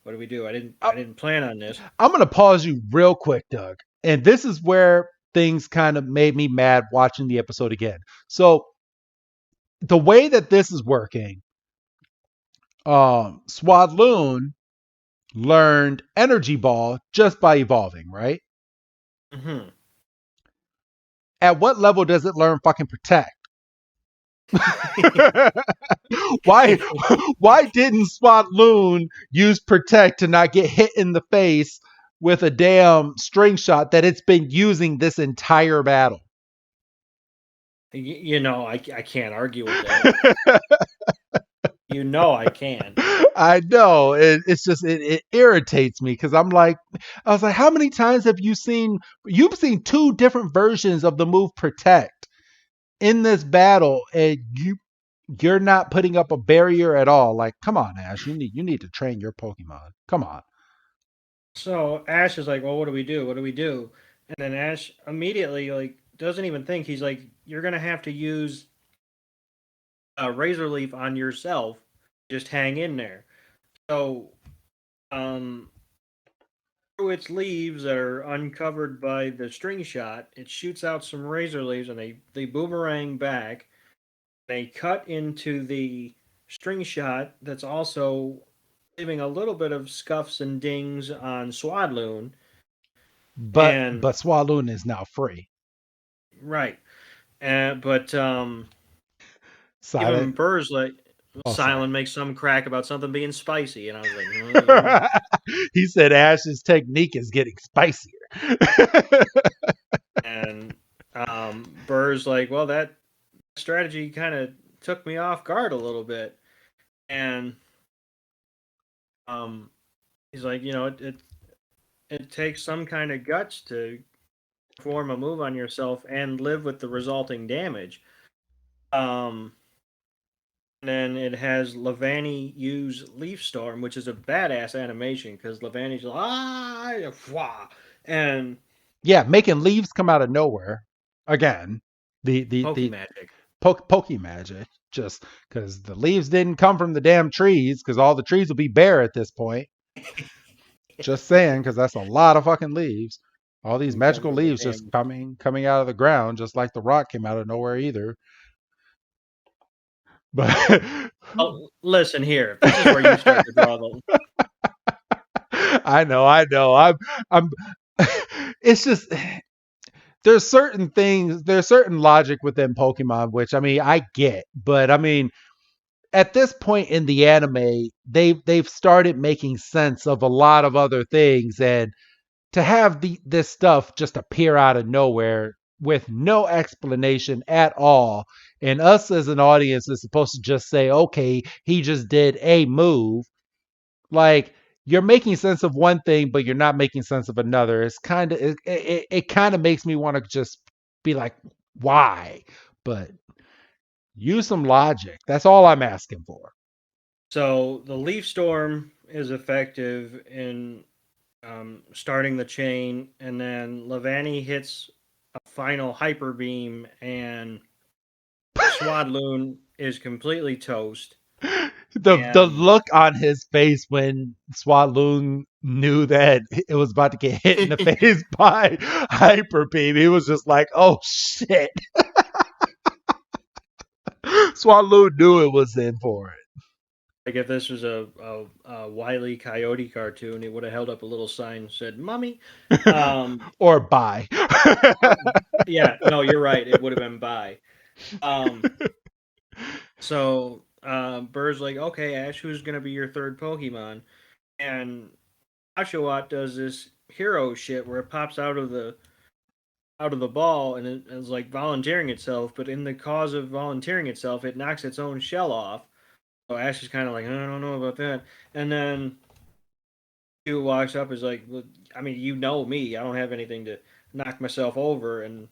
What do we do? I, I didn't plan on this. I'm going to pause you real quick, Doug. And this is where things kind of made me mad watching the episode again. So, the way that this is working, Swadloon learned Energy Ball just by evolving, right? Hmm. At what level does it learn fucking Protect? why why didn't Swadloon use Protect to not get hit in the face with a damn string shot that it's been using this entire battle? You know, I can't argue with that. You know, I can't. I know it's just it irritates me because I was like, how many times have you seen? You've seen two different versions of the move Protect in this battle, and you're not putting up a barrier at all. Like, come on, Ash, you need to train your Pokemon. Come on. So Ash is like, well, what do we do? What do we do? And then Ash immediately like doesn't even think. He's like, you're gonna have to use a razor leaf on yourself. Just hang in there. So um through its leaves that are uncovered by the string shot, it shoots out some razor leaves and they boomerang back. They cut into the string shot that's also leaving a little bit of scuffs and dings on Swadloon. And But Swaloon is now free. right. But even Silent. Burr's like Oh, sorry. Silent makes some crack about something being spicy, and I was like, well, you know. He said Ash's technique is getting spicier. And Burr's like, well, that strategy kind of took me off guard a little bit, and um, he's like, you know, it takes some kind of guts to perform a move on yourself and live with the resulting damage. Um, and then it has Levani use Leaf Storm, which is a badass animation because Levani's like, wah, and Yeah, making leaves come out of nowhere. Again, Pokey the Magic. Pokey magic. Just because the leaves didn't come from the damn trees, because all the trees will be bare at this point. Just saying, because that's a lot of fucking leaves. All these Didn't come magical from the leaves just damn. coming out of the ground, just like the rock came out of nowhere either. But Oh, listen here. This is where you start to draw the. I know. I'm. It's just there's certain logic within Pokemon, which I mean I get, but I mean at this point in the anime, they've started making sense of a lot of other things, and to have this stuff just appear out of nowhere with no explanation at all, and us as an audience is supposed to just say, okay, he just did a move. Like you're making sense of one thing, but you're not making sense of another. It's kind of it kind of makes me want to just be like, why? But use some logic. That's all I'm asking for. So the Leaf Storm is effective in starting the chain, and then Levani hits a final Hyper Beam, and Swadloon is completely toast. The And look on his face when Swaloon knew that it was about to get hit in the face by Hyper Beam, he was just like, "Oh shit!" Swaloon knew it was in for it. like if this was a Wile E. Coyote cartoon, it would have held up a little sign that said "Mummy." Um, Or bye. or, yeah, no, you're right. It would have been by. Um, so Burr's like, okay, Ash, who's gonna be your third Pokemon? And Oshawott does this hero shit where it pops out of the ball and it is like volunteering itself, but in the cause of volunteering itself, it knocks its own shell off. So Ash is kind of like, I don't know about that. And then Q walks up is like, well, I mean, you know me, I don't have anything to knock myself over. And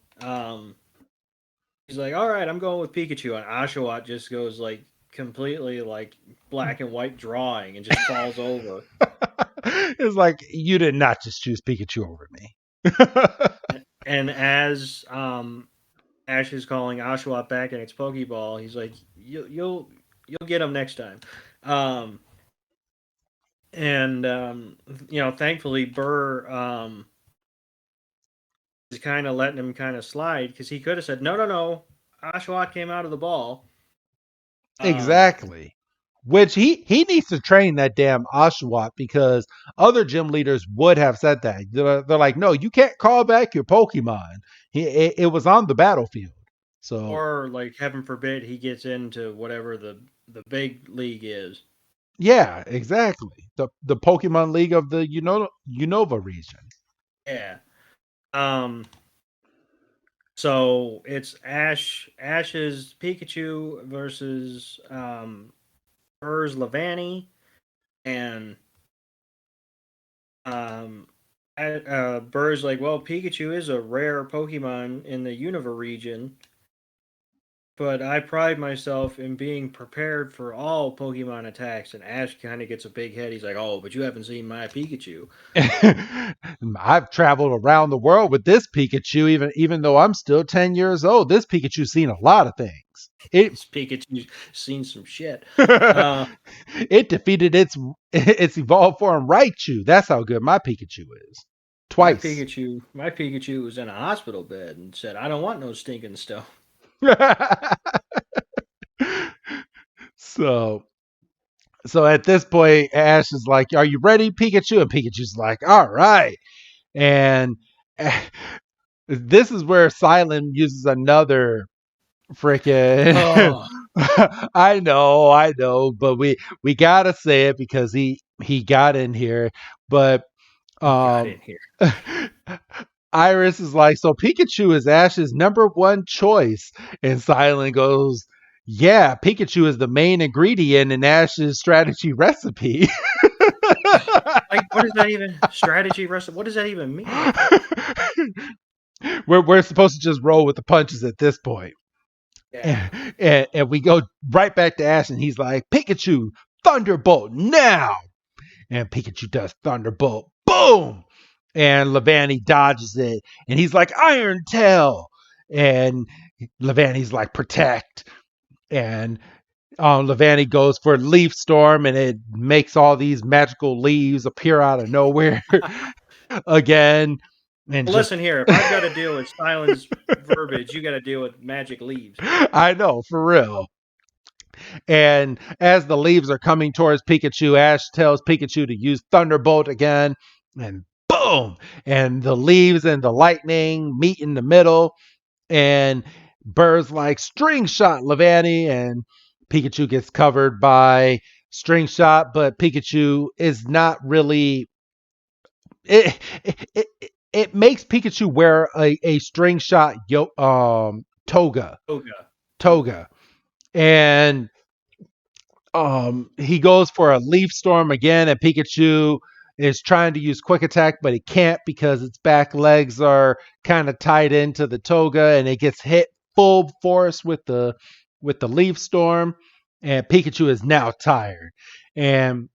he's like, all right, I'm going with Pikachu. And Oshawott just goes like completely like black and white drawing and just falls over. It's like you did not just choose Pikachu over me. And as Ash is calling Oshawott back in its Pokeball, he's like, you'll get him next time. Um, And thankfully Burr is kind of letting him kind of slide because he could have said, "No, no, no, Oshawa came out of the ball." Um, Exactly. Which he needs to train that damn Oshawott because other gym leaders would have said that. They're like, no, you can't call back your Pokemon. It was on the battlefield. So or like heaven forbid he gets into whatever the big league is. yeah, exactly. The Pokemon League of the Unova region. Yeah. Um. So it's Ash's Pikachu versus Burr's Levani, and um, Burr's like, well, Pikachu is a rare Pokemon in the Unova region, but I pride myself in being prepared for all Pokemon attacks. And Ash kind of gets a big head. He's like, oh, but you haven't seen my Pikachu. I've traveled around the world with this Pikachu, even though I'm still 10 years old. This Pikachu's seen a lot of things. It This Pikachu's seen some shit. Uh, it defeated its evolved form Raichu. That's how good my Pikachu is. Twice. my Pikachu was in a hospital bed and said, I don't want no stinking stuff. so so at this point, Ash is like, "Are you ready, Pikachu?" And Pikachu's like, "All right." And this is where Silent uses another freaking. Oh, I know, but we gotta say it because he got in here. But he got um, in here. Iris is like, so Pikachu is Ash's number one choice, and Silent goes, "Yeah, Pikachu is the main ingredient in Ash's strategy recipe." Like, what is that even? Strategy wrestling? What does that even mean? we're supposed to just roll with the punches at this point. Yeah. And we go right back to Ash, and he's like, Pikachu, Thunderbolt now! And Pikachu does Thunderbolt. Boom! And Levani dodges it, and he's like, Iron Tail! And Levani's like, Protect! And Levani goes for Leaf Storm, and it makes all these magical leaves appear out of nowhere again. And Well, just, listen here. If I've got to deal with Stylin's verbiage, you got to deal with magic leaves. I know, for real. And as the leaves are coming towards Pikachu, Ash tells Pikachu to use Thunderbolt again. And boom! And the leaves and the lightning meet in the middle. And Burr's like, String Shot, Levani. And Pikachu gets covered by String Shot, but Pikachu is not really. It makes Pikachu wear a String Shot toga. Toga. Toga. And he goes for a leaf storm again, and Pikachu is trying to use quick attack, but he can't because its back legs are kind of tied into the toga, and it gets hit full force with the leaf storm, and Pikachu is now tired. And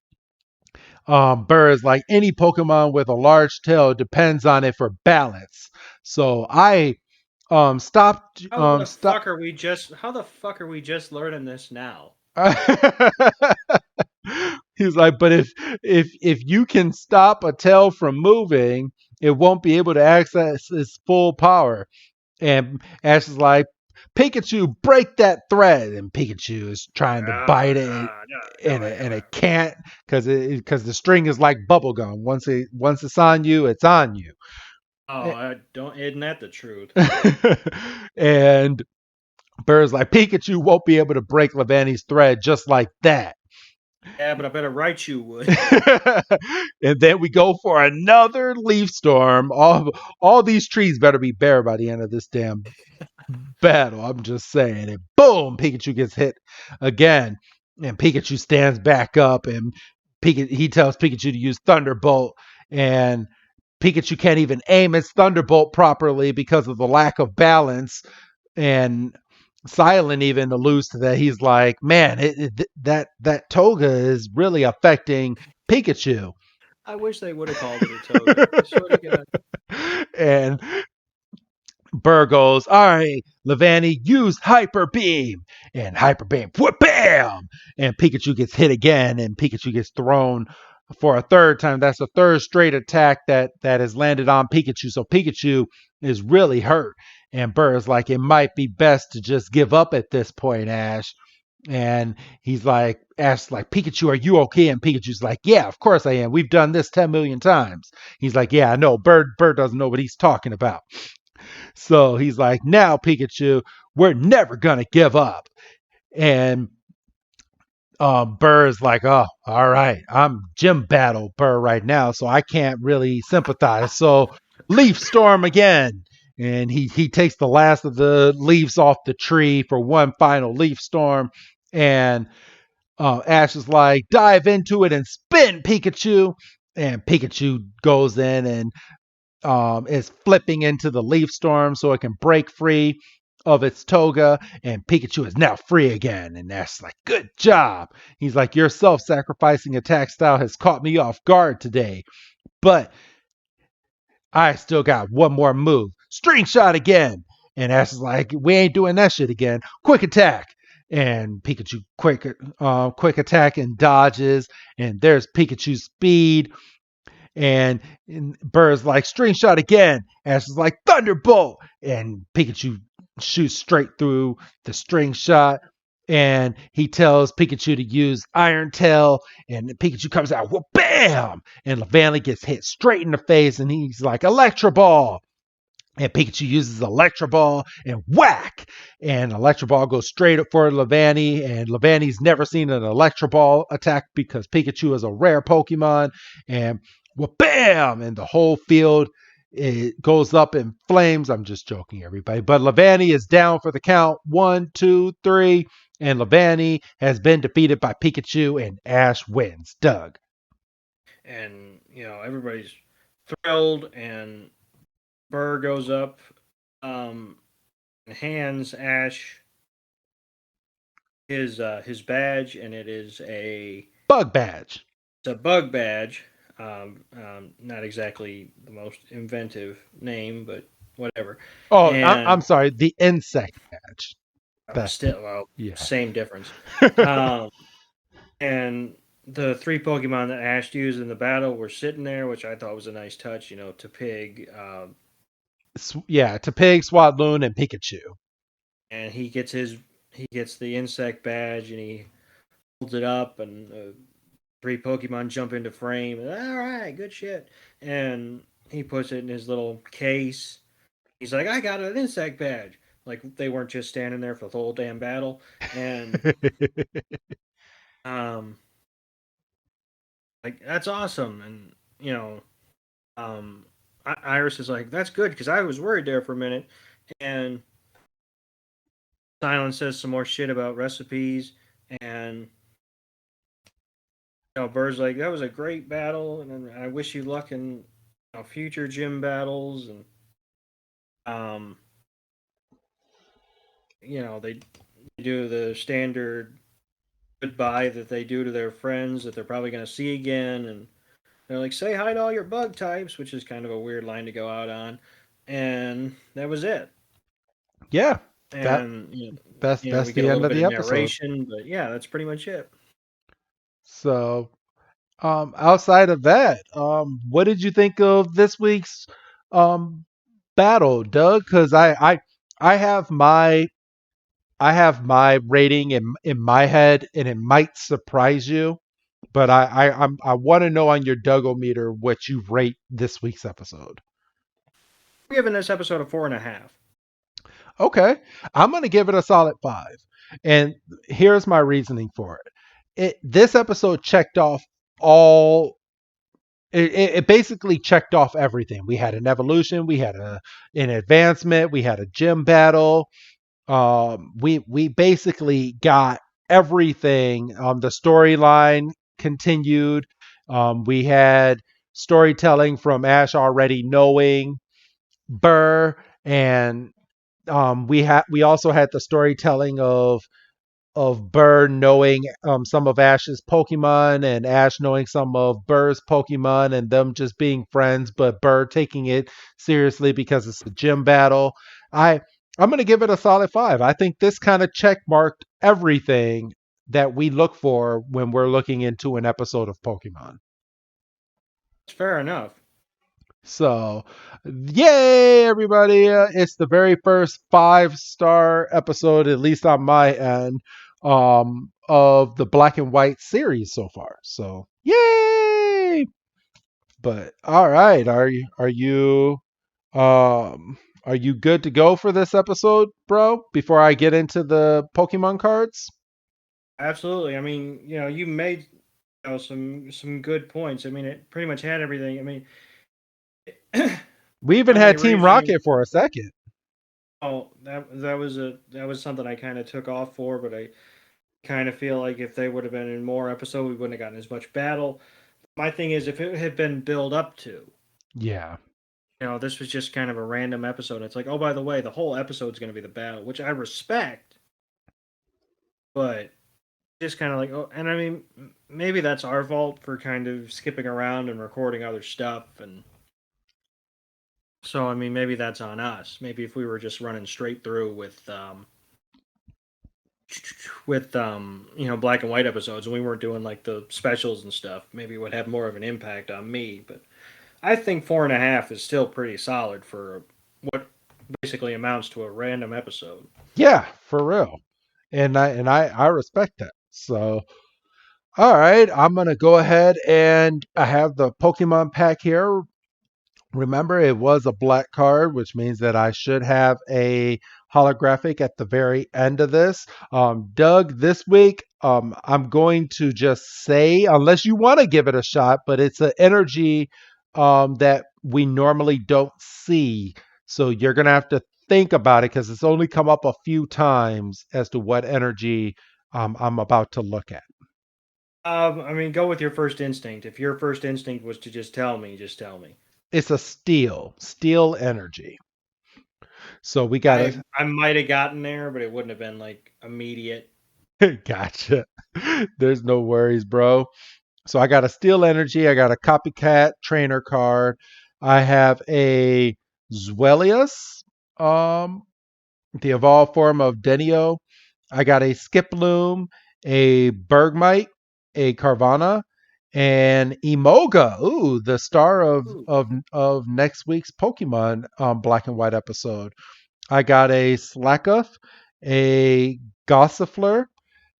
Burr is like any Pokemon with a large tail depends on it for balance. So I stopped How the stop. fuck are we just? How the fuck are we just learning this now? He's like, but if you can stop a tail from moving, it won't be able to access its full power. And Ash is like, Pikachu, break that thread, and Pikachu is trying to bite it, and it can't because the string is like bubble gum. Once it's on you, it's on you. Oh, I don't. Isn't that the truth? And Burr's like, Pikachu won't be able to break Levani's thread just like that. Yeah, but I better write you would. And then we go for another leaf storm. All these trees better be bare by the end of this damn battle. I'm just saying. And boom, Pikachu gets hit again. And Pikachu stands back up, and he tells Pikachu to use Thunderbolt. And Pikachu can't even aim its Thunderbolt properly because of the lack of balance. And Silent even alludes to that. He's like, "Man, that toga is really affecting Pikachu." I wish they would have called it a toga. I swear to God. And Burr goes, "All right, Levani, use Hyper Beam." And Hyper Beam, whoop, bam! And Pikachu gets hit again, and Pikachu gets thrown for a third time. That's a third straight attack that has landed on Pikachu. So Pikachu is really hurt. And Burr's like, it might be best to just give up at this point, Ash. And he's like, asks like, Pikachu, are you okay? And Pikachu's like, yeah, of course I am. We've done this 10 million times. He's like, yeah, I know. Bird doesn't know what he's talking about. So he's like, now Pikachu, we're never gonna give up. And Burr's like, oh, all right, I'm gym battle Burr right now, so I can't really sympathize. So Leaf Storm again. And he takes the last of the leaves off the tree for one final Leaf Storm. And Ash is like, dive into it and spin, Pikachu. And Pikachu goes in and is flipping into the leaf storm so it can break free of its toga, and Pikachu is now free again. And Ash's like, good job. He's like, your self sacrificing attack style has caught me off guard today, but I still got one more move. String shot again. And Ash is like, we ain't doing that shit again. Quick attack. And Pikachu quick attack and dodges. And there's Pikachu's speed. And Burr's like, string shot again. Ash is like, thunderbolt. And Pikachu shoots straight through the string shot. And he tells Pikachu to use Iron Tail. And Pikachu comes out, well, bam! And Lavanley gets hit straight in the face. And he's like, Electro Ball. And Pikachu uses Electro Ball and whack! And Electro Ball goes straight up for Lavanny. And Lavanny's never seen an Electro Ball attack because Pikachu is a rare Pokemon. And well, bam! And the whole field it goes up in flames. I'm just joking, everybody. But Lavanny is down for the count. 1, 2, 3. And Lavanny has been defeated by Pikachu, and Ash wins. Doug. And everybody's thrilled, and Burr goes up, and hands Ash his badge, and it is Bug badge. it's a bug badge. Not exactly the most inventive name, but whatever. Oh, I'm And sorry. The insect badge. That's the, still, well, yeah. same difference. Um, and the three Pokemon that Ash used in the battle were sitting there, which I thought was a nice touch. To Pig, Yeah, to Pig, Swatloon, and Pikachu. and he gets the insect badge, and he holds it up, and three Pokemon jump into frame. And, all right, good shit. And he puts it in his little case. He's like, I got an insect badge. Like they weren't just standing there for the whole damn battle. And um, like that's awesome. And Iris is like, that's good because I was worried there for a minute. And Silence says some more shit about recipes, and Bird's like, that was a great battle, and I wish you luck in future gym battles. And um, they do the standard goodbye that they do to their friends that they're probably going to see again, and they're like, say hi to all your bug types, which is kind of a weird line to go out on. And that was it. Yeah, that And that's we get the a end little of bit the of episode. narration, but yeah, that's pretty much it. So, outside of that, what did you think of this week's um battle, Doug? Because I have my rating in my head, and it might surprise you, but I want to know on your Dougometer what you rate this week's episode. We're giving this episode a 4.5. Okay, I'm gonna give it a solid 5, and here's my reasoning for it. This episode checked off all. It basically checked off everything. We had an evolution, we had an advancement, we had a gym battle. We basically got everything. The storyline continued. We had storytelling from Ash already knowing Burr, and we also had the storytelling of Burr knowing some of Ash's Pokemon, and Ash knowing some of Burr's Pokemon, and them just being friends, but Burr taking it seriously because it's a gym battle. I I'm gonna give it a solid 5. I think this kind of check marked everything that we look for when we're looking into an episode of Pokemon. Fair enough. So, yay, everybody. It's the very first 5-star episode, at least on my end, of the Black and White series so far. So, yay! But all right, um are you good to go for this episode, bro? Before I get into the Pokemon cards? Absolutely. I mean, you made some good points. I mean, it pretty much had everything. I mean, We even not many had Team reasons. Rocket for a second. Oh, that was something I kind of took off for, but I kind of feel like if they would have been in more episode, we wouldn't have gotten as much battle. My thing is, if it had been built up to, Yeah. this was just kind of a random episode. It's like, oh, by the way, the whole episode's going to be the battle, which I respect, but just kind of like, oh, and I mean, maybe that's our fault for kind of skipping around and recording other stuff, and so I mean, maybe that's on us. Maybe if we were just running straight through with black and white episodes, and we weren't doing like the specials and stuff, maybe it would have more of an impact on me. But I think 4.5 is still pretty solid for what basically amounts to a random episode. Yeah, for real. And I respect that. So, all right, I'm gonna go ahead and I have the Pokemon pack here. Remember, it was a black card, which means that I should have a holographic at the very end of this. Doug, this week, I'm going to just say, unless you want to give it a shot, but it's an energy that we normally don't see. So you're going to have to think about it because it's only come up a few times as to what energy I'm about to look at. I mean, go with your first instinct. If your first instinct was to just tell me. It's a steel energy. So we got to I might have gotten there, but it wouldn't have been like immediate. Gotcha. There's no worries, bro. So I got a Steel Energy. I got a Copycat Trainer card. I have a Zwellius, um, the evolved form of Denio. I got a Skiploom, a Bergmite, a Carvana, and Emoga. Ooh, the star Ooh. of next week's Pokemon Black and White episode. I got a Slackuth, a Gossifleur,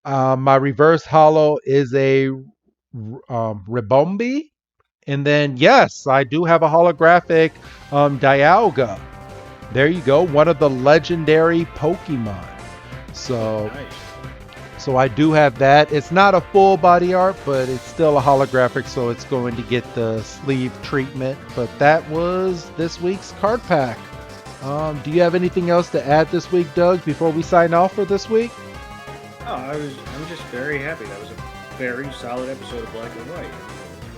my reverse hollow is a Ribombi. And then, yes, I do have a holographic Dialga. There you go, one of the legendary Pokemon. So, Nice. so I do have that. It's not a full body art, but it's still a holographic, so it's going to get the sleeve treatment. But that was this week's card pack. Do you have anything else to add this week, Doug, before we sign off for this week? Oh, I'm just very happy. That was a very solid episode of Black and White.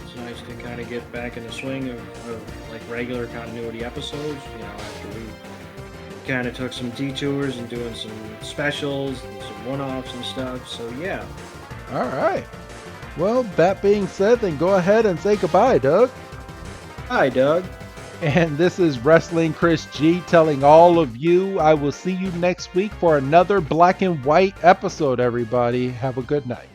It's nice to kind of get back in the swing of like regular continuity episodes. After we kind of took some detours and doing some specials and some one-offs and stuff. So yeah. All right. Well, that being said, then go ahead and say goodbye, Doug. Hi, Doug. And this is Wrestling Chris G telling all of you I will see you next week for another Black and White episode, everybody. Have a good night.